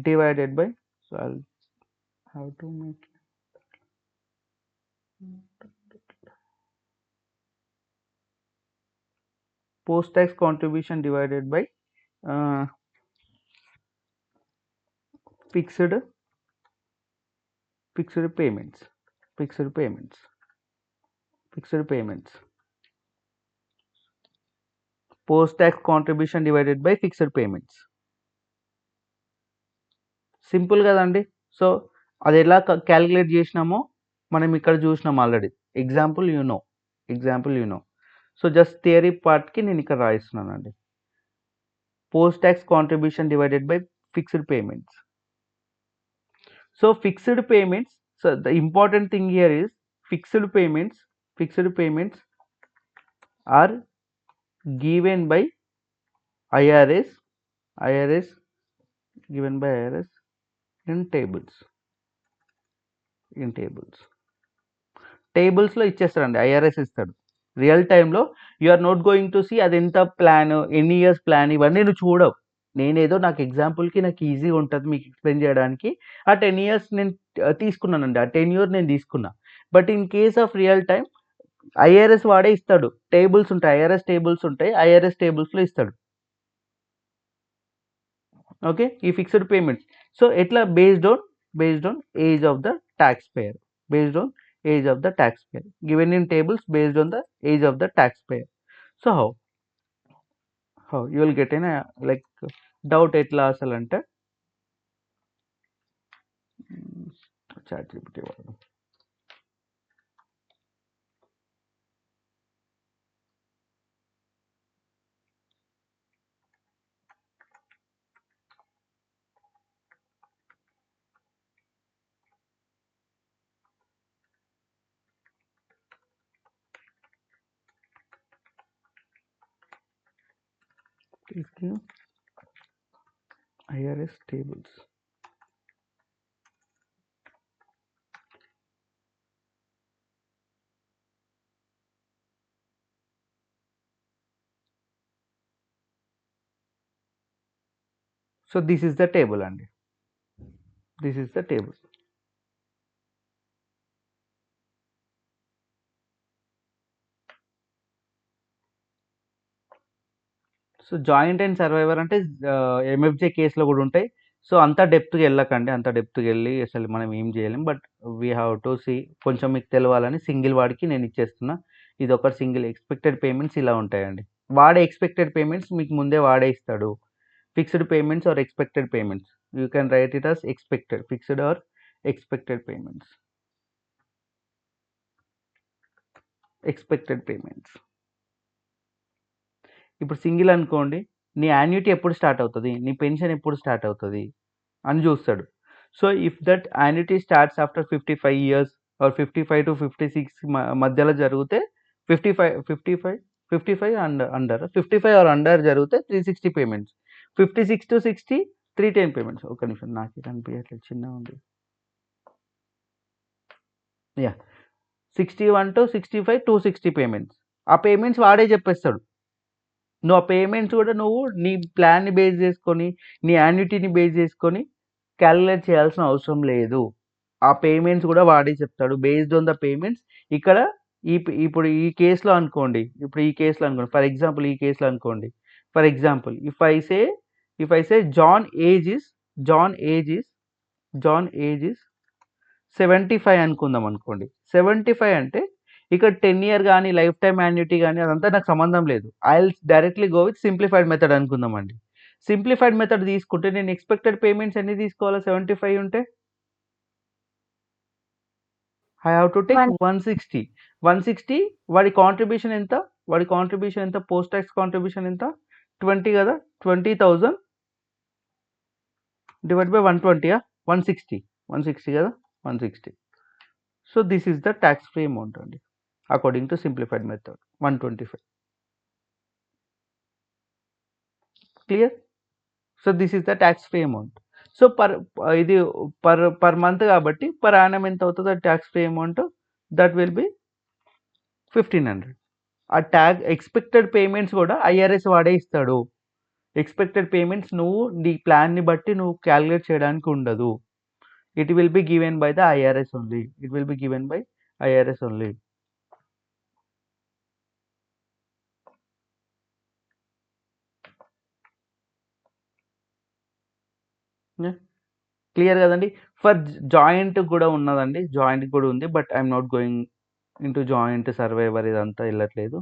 divided by, so I have to make post tax contribution divided by fixed payments. Post tax contribution divided by fixed payments. Simple కదండి. So అది ఎలా calculate చేసినామో మనం ఇక్కడ చూసినాం already. Example you know. So just theory పార్ట్కి నేను ఇక్కడ రాయిస్తున్నానండి. Post tax contribution divided by fixed payments. So fixed payments, so the important thing here is fixed payments are given by IRS in tables. టేబుల్స్లో ఇచ్చేస్తారండి, IRS ఇస్తాడు. Real టైంలో you are not going to see అది ఎంత plan, ఎన్ని years plan, ఇవన్నీ నువ్వు చూడవు. నేనేదో నాకు ఎగ్జాంపుల్కి నాకు ఈజీగా ఉంటుంది మీకు ఎక్స్ప్లెయిన్ చేయడానికి ఆ 10 years నేను తీసుకున్నానండి, ఆ 10 years నేను తీసుకున్నా. But in case of real time IRS వాడే ఇస్తాడు. టేబుల్స్ ఉంటాయి, ఐఆర్ఎస్ టేబుల్స్లో ఇస్తాడు. ఓకే, ఈ ఫిక్స్డ్ పేమెంట్స్. సో ఎట్లా? Based on age of the tax payer, given in tables based on the age of the tax payer. So how you will get an like doubt ఎట్లా అసలు అంటే ChatGPT వాడు. Please give IRS tables. So this is the table అండి, this is the table. So joint and survivor అంటే ఎంఎఫ్జే కేసులో కూడా ఉంటాయి. So అంత డెప్త్గా వెళ్ళకండి, అంత డెప్త్గా వెళ్ళి అసలు మనం ఏం చేయలేం. But we have to see, కొంచెం మీకు తెలవాలని సింగిల్ వాడికి నేను ఇచ్చేస్తున్నా. ఇది ఒక సింగిల్ ఎక్స్పెక్టెడ్ పేమెంట్స్ ఇలా ఉంటాయండి. వాడే ఎక్స్పెక్టెడ్ పేమెంట్స్ మీకు ముందే వాడే ఇస్తాడు. Fixed payments or expected payments, you can write it as expected, fixed or expected payments. ఇప్పుడు సింగిల్ అనుకోండి, నీ యాన్యుటీ ఎప్పుడు స్టార్ట్ అవుతుంది, నీ పెన్షన్ ఎప్పుడు స్టార్ట్ అవుతుంది అని చూస్తాడు. So if that annuity starts after 55 years or 55 to 56 మధ్యలో జరిగితే 55 ఆర్ అండర్ జరిగితే 360 పేమెంట్స్, 56 to 60 310 పేమెంట్స్. ఒక నిమిషం, నాకు కనిపించట్లేదు, చిన్న ఉంది. 61 to 65 260 పేమెంట్స్. ఆ పేమెంట్స్ వాడే చెప్పేస్తాడు. నువ్వు ఆ పేమెంట్స్ కూడా నువ్వు నీ ప్లాన్ని బేస్ చేసుకొని, నీ యాన్యుటీని బేస్ చేసుకొని క్యాలిక్యులేట్ చేయాల్సిన అవసరం లేదు. ఆ పేమెంట్స్ కూడా వాడే చెప్తాడు బేస్డ్ ఆన్ ద పేమెంట్స్. ఇక్కడ ఇప్పుడు ఈ కేసులో అనుకోండి, ఫర్ ఎగ్జాంపుల్ ఈ కేసులో అనుకోండి, if I say If I say John age is 75 అనుకుందాం అనుకోండి. 75 అంటే ఇక్కడ 10 ఇయర్ గాని, లైఫ్ టైమ్ యాన్యుటీ గాని అదంతా నాకు సంబంధం లేదు. I will directly go with simplified method అనుకుందామండి. సింప్లిఫైడ్ మెథడ్ తీసుకుంటే నేను ఎక్స్‌పెక్టెడ్ పేమెంట్స్ ఎన్ని తీసుకోవాలా 75 ఉంటే? I have to take 160. 160 వాడి కాంట్రిబ్యూషన్ ఎంత? పోస్ట్ టాక్స్ కాంట్రిబ్యూషన్ ఎంత? 20 కదా! 20,000 డివైడ్ బై 120 160 కదా! 160. So this is the tax free amount అండి. According to simplified method 125. Clear? So this is the tax free amount. So ఇది పర్ మంత్ కాబట్టి per annum ఎంత అవుతుందో tax free amount that will be 1500. ఆ expected payments కూడా IRS వాడే ఇస్తాడు. Expected payments నువ్వు నీ ప్లాన్ని బట్టి నువ్వు క్యాలిక్యులేట్ చేయడానికి ఉండదు. It will be given by the IRS only. Clear కదండి. ఫర్ జాయింట్ కూడా ఉన్నదండి, జాయింట్ కూడా ఉంది. But I'm not going into joint survivor ఇదంతా వెళ్ళట్లేదు.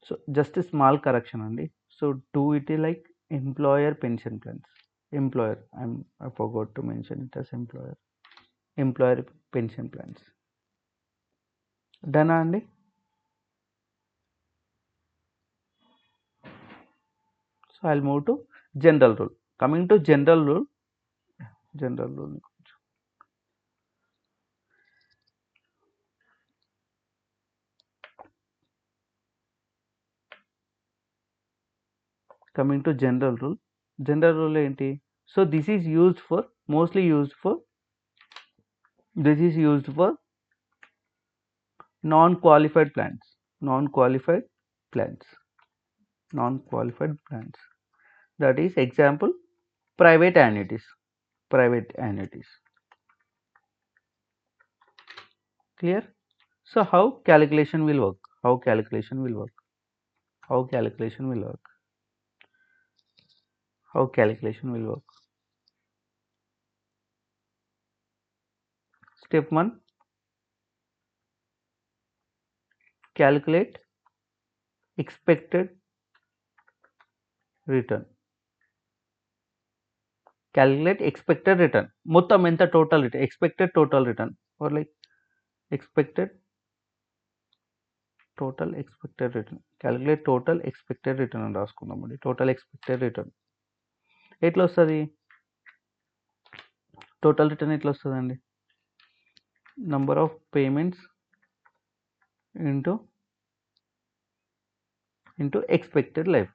సో జస్ట్ స్మాల్ కరెక్షన్ అండి. So do it like employer pension plans. I forgot to mention it as employer pension plans. డనా అండి? So I will move to general rule. Coming to general rule. Coming to general rule ఏంటి? So this is mostly used for non-qualified plans. That is example private annuities. Clear? So how calculation will work? Step 1, calculate expected return. మొత్తం ఎంత total return, expected total return or like expected total expected return. Calculate total expected return అని రాసుకుందామండి. Total expected return ఎట్లా వస్తుంది? Total return ఎట్లా వస్తుందండి? Number of payments into expected life.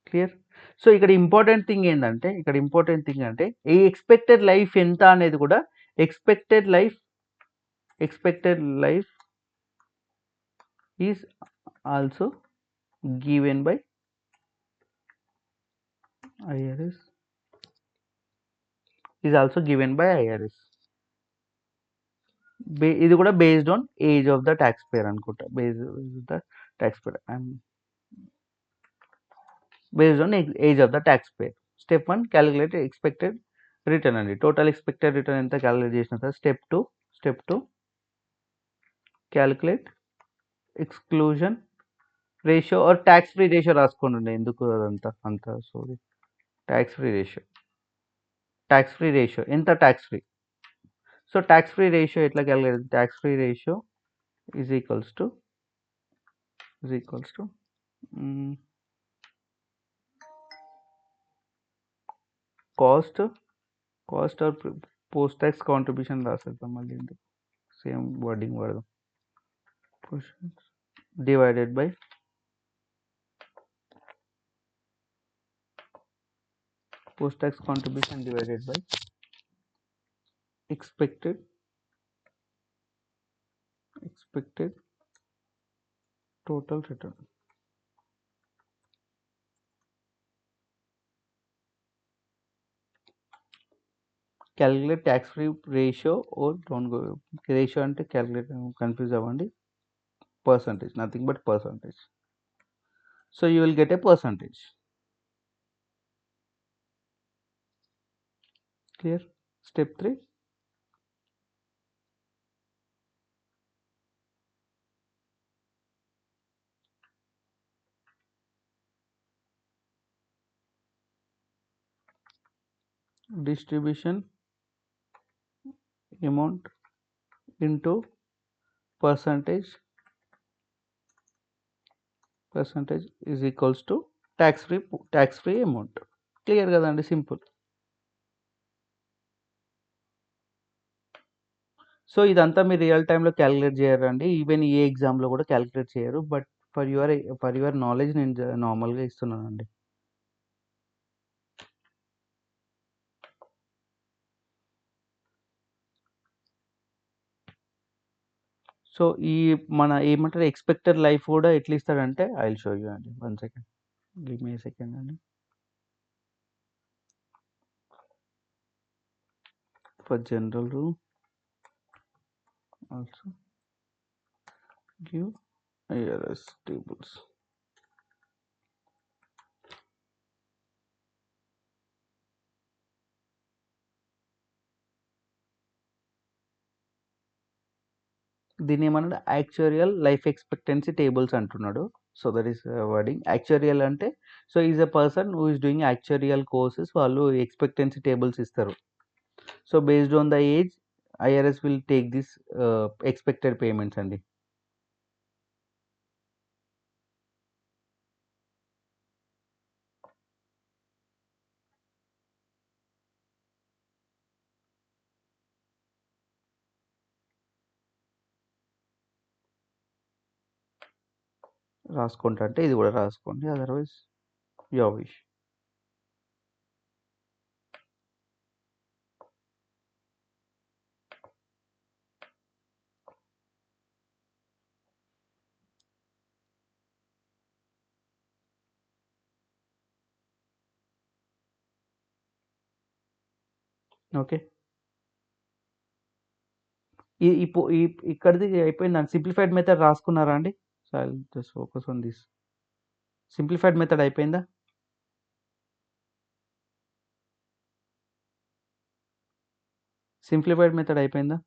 Clear? So ఇక్కడ important thing ఏంటంటే ఈ ఎక్స్పెక్టెడ్ లైఫ్ ఎంత అనేది కూడా expected life is also given by IRS. ఇది కూడా based on age of the tax payer అనుకుంటా. based on age of the taxpayer. Step 1, calculate expected return అండి. టోటల్ ఎక్స్పెక్టెడ్ రిటర్న్ ఎంత క్యాలిక్యులేట్ చేసిన తర్వాత step 2 calculate exclusion ratio or tax free ratio రాసుకోండి. ఎందుకు అదంతా సారీ. ట్యాక్స్ ఫ్రీ రేషియో ఎంత tax free? So tax free ratio ఎట్లా calculate? Tax free ratio is equals to cost or post tax contribution రాసేద్దాం. మళ్ళీ same wording వాడదాం. Divided by post tax contribution divided by expected total return. Calculate tax free ratio or don't go. Ratio అంటే calculate, confuse అవ్వండి. Percentage, nothing but percentage. So you will get a percentage. Clear? Step 3. Distribution amount into percentage is equals to tax free amount. Clear కదండి, simple. So ఇదంతా మీరు real టైంలో calculate చేయరండి, even a ఎగ్జామ్లో కూడా calculate చేయరు. But for your knowledge నేను నార్మల్గా ఇస్తున్నానండి. సో ఈ మన ఏమంటారు ఎక్స్పెక్టెడ్ లైఫ్ కూడా ఎట్లా ఇస్తాడంటే ఐ విల్ షో యూ అండి. 1 సెకండ్, గివ్ మీ సెకండ్ అండి. For general rule also give IRS tables. దీన్ని ఏమన్నాడు, యాక్చురియల్ లైఫ్ ఎక్స్పెక్టెన్సీ టేబుల్స్ అంటున్నాడు. So that is wording. Actuarial అంటే so is a person who is doing actuarial courses, వాళ్ళు expectancy tables ఇస్తారు. So based on the age IRS will take this expected payments అండి. రాసుకుంటా అంటే ఇది కూడా రాసుకోండి, అదర్వైజ్ యువర్ విష్. ఓకే, ఇక్కడిది అయిపోయింది. సింప్లిఫైడ్ మెథడ్ రాసుకున్నారా అండి? So I just focus on this. Simplified method అయిపోయిందా? సింప్లిఫైడ్ మెథడ్ అయిపోయిందా?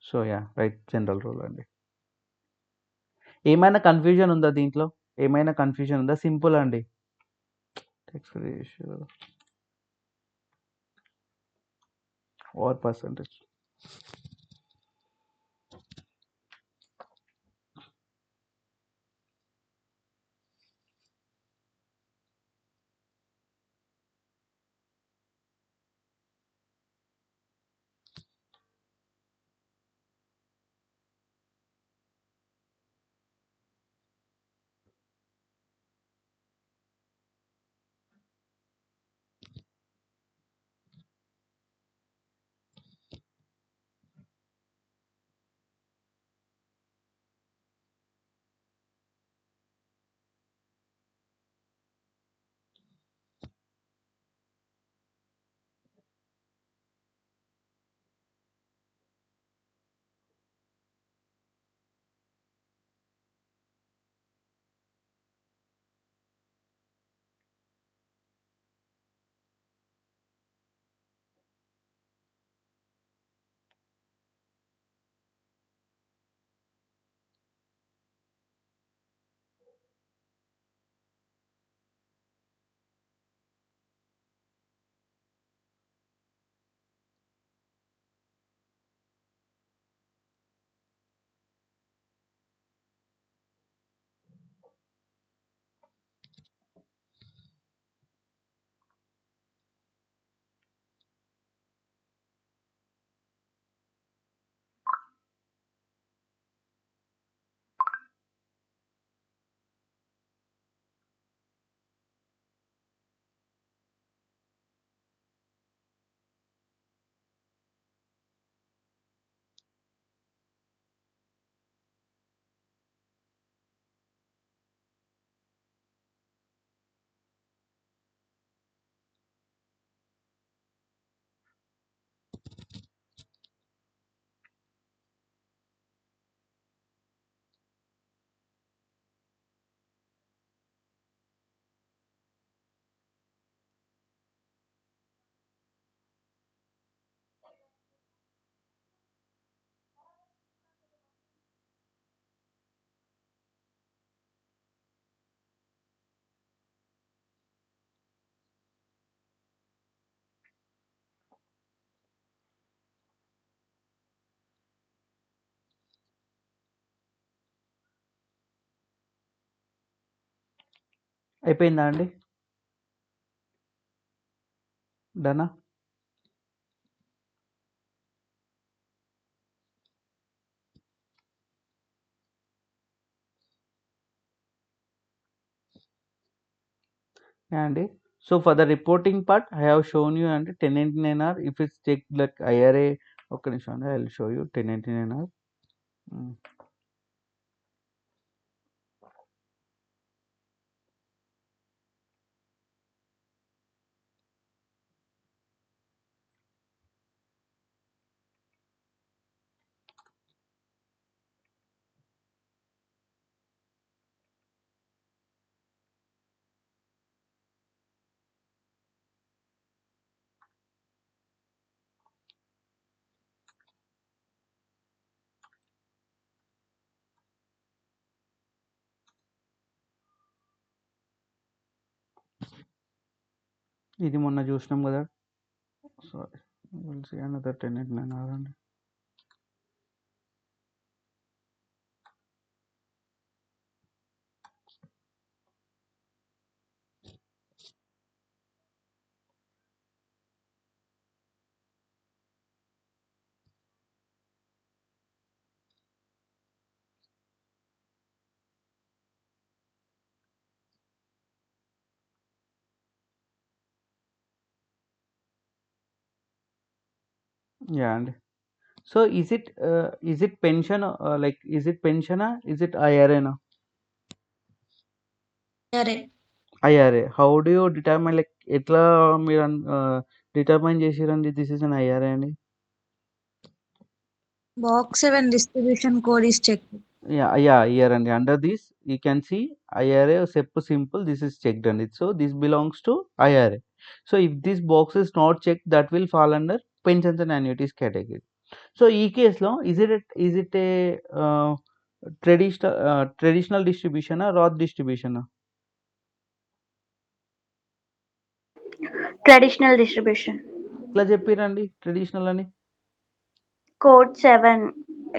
సో రైట్, జనరల్ రూల్ అండి. ఏమైనా కన్ఫ్యూజన్ ఉందా దీంట్లో? ఏమైనా కన్ఫ్యూజన్ ఉందా? సింపుల్ అండి. Tax ratio or percentage. అయిపోయిందా అండి? డనా? అండి. So for the reporting part I have shown you అండి 1099R if it's check like IRA. ఒక్క నిమిషం అండి, I will show you 1099R. ఇది మొన్న చూసినాం కదా. Sorry, will see another 1099R అండి. యా అండి. So is it pension, like is it పెన్షనా, ఈజ్ ఇట్ ఐఆర్ఏనా? సరే IRA. How do you determine, like ఎట్లా మీరు డిటర్మైన్ చేసిరండి దిస్ ఇస్ అన్ ఐఆర్ఏ అని? box 7 distribution code is checked. Here and under this you can see IRA step simple, this is checked and it, so this belongs to IRA. So if this box is not checked, that will fall under pensions and annuities category. So e case lo is it a traditional distribution or Roth distribution? Traditional distribution. ఎట్లా చెప్పిరండి traditional అని? Code 7.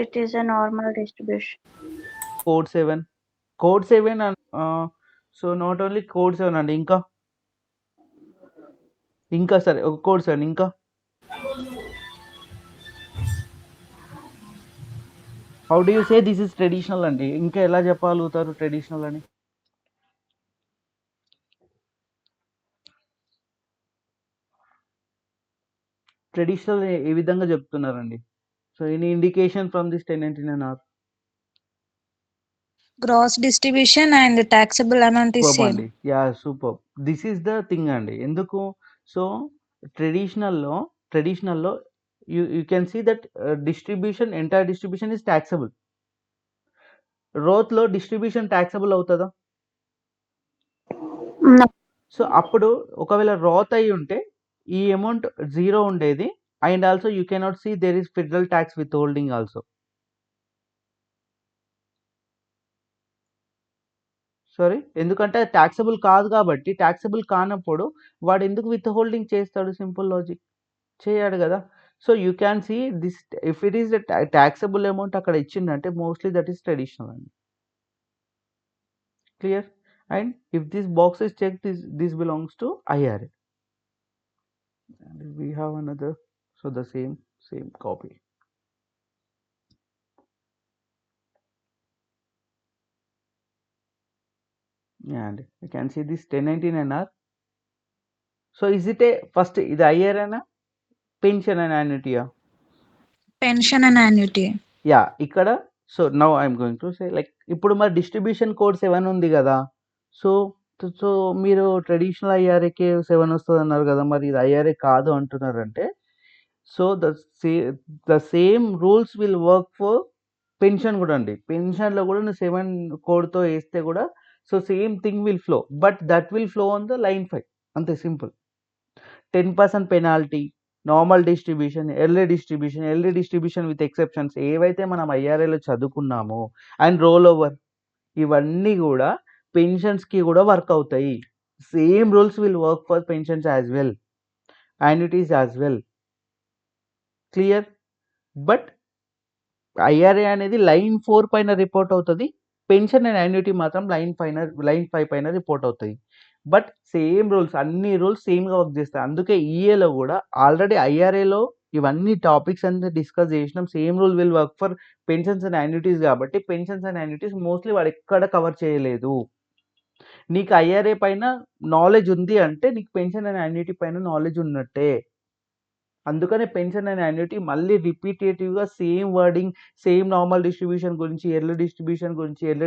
It is a normal distribution. Code 7 and so not only code 7 and ఇంకా సరే ఒక code 7 ఇంకా. How do you say this is traditional అండి? ఇంకా ఎలా చెప్పగలుగుతారు ట్రెడిషనల్ అని? ట్రెడిషనల్ ఏ విధంగా చెప్తున్నారండి? So any indication from this 1099R? Gross distribution and taxable amount is super same. అండి. Yeah super. This is the thing అండి. ఎందుకు? సో ట్రెడిషనల్లో you can see that distribution, entire distribution is taxable. రోత్లో distribution taxable అవుతుందా? No. So అప్పుడు ఒకవేళ Roth అయి ఉంటే ఈ అమౌంట్ జీరో ఉండేది, and also you cannot see there is federal tax withholding also. Sorry, ఎందుకంటే ట్యాక్సబుల్ కాదు కాబట్టి, ట్యాక్సబుల్ కానప్పుడు వాడు ఎందుకు విత్ హోల్డింగ్ చేస్తాడు? సింపుల్ లాజిక్, చేయడు కదా. So you can see this, if it is taxable amount అక్కడ ఇచ్చిందంటే మోస్ట్లీ దట్ ఈస్ ట్రెడిషనల్ అండి. Clear? And if this box is check, this belongs to IRA. We have another, so the same copy. And you can see this 1099R. So is it a first ఇది IRA pension and annuity? Pension and annuity. Yeah ఇక్కడ. So now I'm going to say, like ఇప్పుడు మరి distribution code 7 ఉంది కదా. So so మీరు traditional ఐఆర్ఏకే 7 వస్తుంది అన్నారు కదా, మరి ఇది ఐఆర్ఏ కాదు అంటున్నారంటే, so the same rules will work for pension కూడా అండి. పెన్షన్లో కూడా నువ్వు 7 కోడ్తో వేస్తే కూడా so same thing will flow, but that will flow on the line 5, అంతే simple. 10% penalty, normal distribution, early distribution with exceptions ఏవైతే మనం ఐఆర్ఏలో చదువుకున్నామో, అండ్ రోల్ ఓవర్, ఇవన్నీ కూడా పెన్షన్స్కి కూడా వర్క్ అవుతాయి. Same rules will work for pensions as well, annuities as well. Clear? But IRA అనేది లైన్ 4 పైన రిపోర్ట్ అవుతుంది, పెన్షన్ అండ్ యాన్యుటీ మాత్రం లైన్ 5 పైన రిపోర్ట్ అవుతాయి. బట్ సేమ్ రూల్స్, అన్ని రూల్స్ సేమ్‌గా వర్క్ చేస్తాయి. అందుకే ఈఏలో కూడా ఆల్రెడీ ఐఆర్ఏలో ఇవన్నీ టాపిక్స్ అన్నీ డిస్కస్ చేసినాం. Same rule will work for pensions and annuities కాబట్టి పెన్షన్స్ అండ్ యాన్యుటీస్ మోస్ట్‌లీ వాడు ఎక్కడ కవర్ చేయలేదు. నీకు ఐఆర్ఏ పైన నాలెడ్జ్ ఉంది అంటే నీకు పెన్షన్ అండ్ యాన్యుటీ పైన నాలెడ్జ్ ఉన్నట్టే. అందుకనే పెన్షన్ అండ్ యాన్యుటీ మళ్ళీ రిపిటేటివ్‌గా same wording, same normal distribution గురించి, ఎర్లీ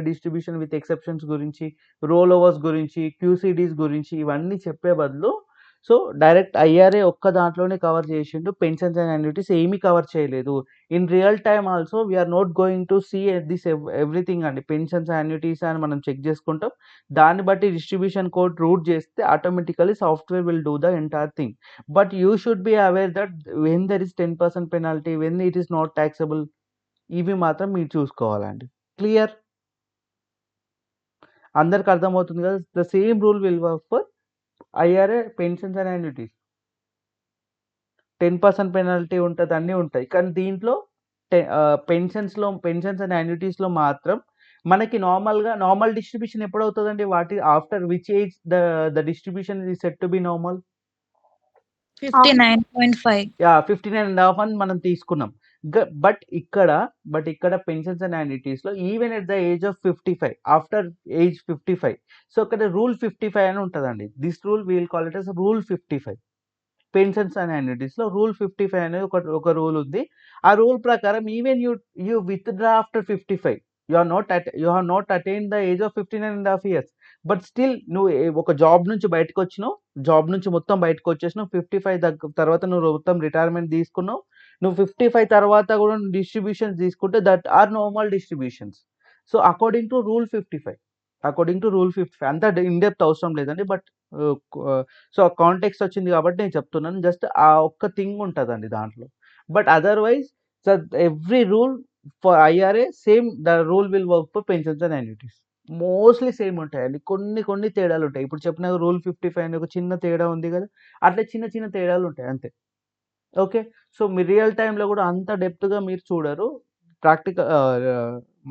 డిస్ట్రిబ్యూషన్ విత్ ఎక్సెప్షన్స్ గురించి, రోల్ ఓవర్స్ గురించి, క్యూసీడీస్ గురించి ఇవన్నీ చెప్పే బదులు సో, డైరెక్ట్ ఐఆర్ఏ ఒక్క దాంట్లోనే కవర్ చేసిండు. పెన్షన్స్ అండ్ యాన్యుటీస్ ఏమీ కవర్ చేయలేదు. In real time also we are not going to see this everything అండి. పెన్షన్స్, యాన్యుటీస్ అని మనం చెక్ చేసుకుంటాం. దాన్ని బట్టి డిస్ట్రిబ్యూషన్ కోడ్ రూట్ చేస్తే automatically software will do the entire thing. But you should be aware that when there is 10% penalty, when it is not taxable, ఇవి మాత్రం మీరు చూసుకోవాలండి. క్లియర్? అందరికి అర్థమవుతుంది కదా? The same rule will work for IRA, pensions and annuities. 10% penalty ఉంటది, అన్నీ ఉంటాయి. కానీ దీంట్లో పెన్షన్స్ అండ్ యాన్యుటీస్‌లో మాత్రం మనకి నార్మల్ డిస్ట్రిబ్యూషన్ ఎప్పుడవుతదండి? After which age the distribution is said to be normal? 59.5. 59.5 అని మనం తీసుకున్నాం. బట్ ఇక్కడ పెన్షన్స్ అండ్ యాన్యుటీస్‌లో even at the age of 55, after age 55. So, అక్కడ రూల్ 55 అని ఉంటదండి. This rule we will call it as rule 55. Pensions and యాన్యుటీస్‌లో rule 55 అనేది ఒక రూల్ ఉంది. ఆ రూల్ ప్రకారం even you withdraw after 55, you have not attained the age of 59.5 years. But still నువ్వు ఒక జాబ్ నుంచి బయటకొచ్చినావు. జాబ్ నుంచి మొత్తం బయటకొచ్చేసినావు. 55 తర్వాత నువ్వు మొత్తం రిటైర్మెంట్ తీసుకున్నావు. నువ్వు 55 తర్వాత కూడా డిస్ట్రిబ్యూషన్స్ తీసుకుంటే that are normal distributions. So, according to rule 55. అంత ఇన్ డెప్త్ అవసరం లేదండి. బట్ సో, కాంటెక్స్ట్ వచ్చింది కాబట్టి నేను చెప్తున్నాను. జస్ట్ ఆ ఒక్క థింగ్ ఉంటదండి దాంట్లో. But otherwise so, every rule for IRA same the rule will work for pensions and annuities. Mostly same ఉంటాయండి. కొన్ని తేడాలుంటాయి. ఇప్పుడు చెప్పిన రూల్ 55 అని ఒక చిన్న తేడా ఉంది కదా! అట్లా చిన్న తేడాలుంటాయి అంతే. ఓకే. సో, మీరు రియల్ టైమ్‌లో కూడా అంత డెప్త్‌గా మీరు చూడరు.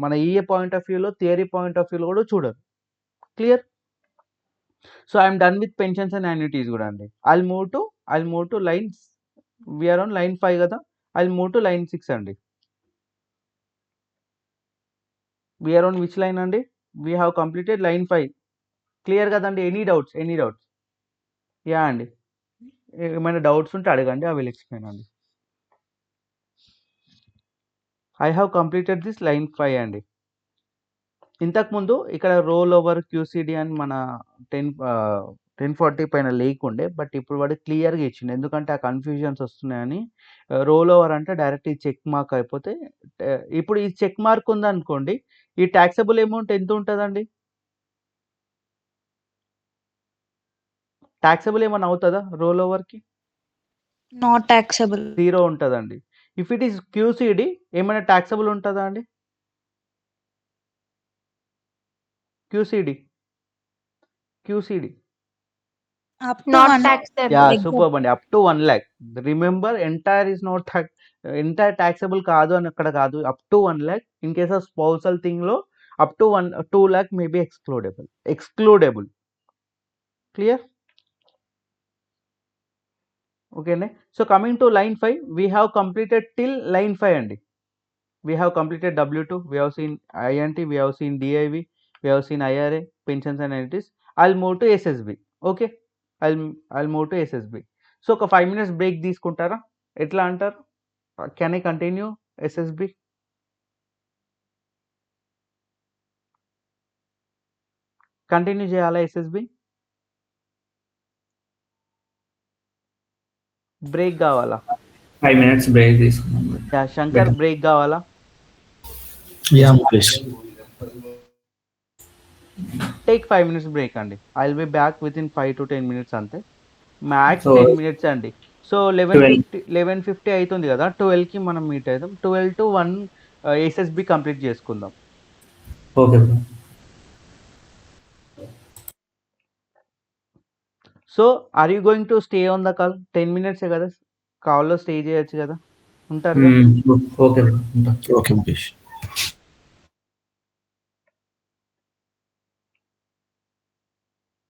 మన ఈఏ పాయింట్ ఆఫ్ వ్యూలో, థియరీ పాయింట్ ఆఫ్ వ్యూలో కూడా చూడరు. Clear? So, I am done with pensions and annuities కూడా అండి. I'll move to lines. We are on line 5 కదా! ఐల్ మూవ్ టు లైన్ 6 అండి. We are on which line అండి? We have completed line 5. Clear కదండి? Any doubts? Yeah! అండి. ఏమైనా doubts ఉంటే అడగండి. ఐ విల్ ఎక్స్‌ప్లెయిన్ అండి. I have completed this line 5 అండి. ఇంతకుముందు ఇక్కడ రోల్ ఓవర్, క్యూసీడీ అని మన 1040 పైన లేకుండే. బట్ ఇప్పుడు వాడు క్లియర్‌గా ఇచ్చిండు. ఎందుకంటే ఆ కన్‌ఫ్యూజన్స్ వస్తున్నాయని. రోల్ ఓవర్ అంటే డైరెక్ట్ ఈ చెక్ మార్క్ అయిపోతే ఇప్పుడు ఈ చెక్ మార్క్ ఉందనుకోండి. ఈ టాక్సబుల్ అమౌంట్ ఎంత ఉంటదండి? టాక్సబుల్ ఏమన్నా అవుతదా రోల్ ఓవర్‌కి? Not taxable. 0 ఉంటదండి. ఇఫ్ ఇట్ ఈస్ క్యూసీడీ ఏమైనా టాక్సబుల్ ఉంటదా అండి? QCD. Up to Not 1 taxable. Yeah! Exactly. Superb అండి. Up to 1 lakh. Remember entire is not entire taxable కాదు అని అక్కడ కాదు. Up to 1 lakh. In case of spousal థింగ్‌లో up to 2 lakh may be excludable. Clear? ఓకేనే. So, coming to line 5 we have completed till line 5 అండి. We have completed W2, we have seen INT, we have seen DIV, we have seen IRA, pensions and annuities. I'll move to SSB. Okay. I'll move to SSB. So, ఒక 5 minutes break తీసుకుంటారా? ఎట్లా అంటారు? Can I continue SSB? Continue చేయాలా SSB? Break కావాలా? 5 minutes break తీసుకున్నాం. Yeah! Shankar break కావాలా? Yeah, Mukesh. Take 5 minutes break అండి. I will be back within 5 to 10 minutes అంతే. మ్యాక్స్ So, 10 మినిట్స్ అండి. సో, 11:50 అయితుంది కదా! 12కి మనం మీట్ అయిదాం. 12 to 1 SSB కంప్లీట్ చేసుకుందాం. Okay bro. So, are you going to stay on the call? 10 మినిట్సే కదా! కాల్‌లో స్టే చేయొచ్చు కదా! ఉంటారుగా? Okay bro. ఉంటా. Okay, Mukesh.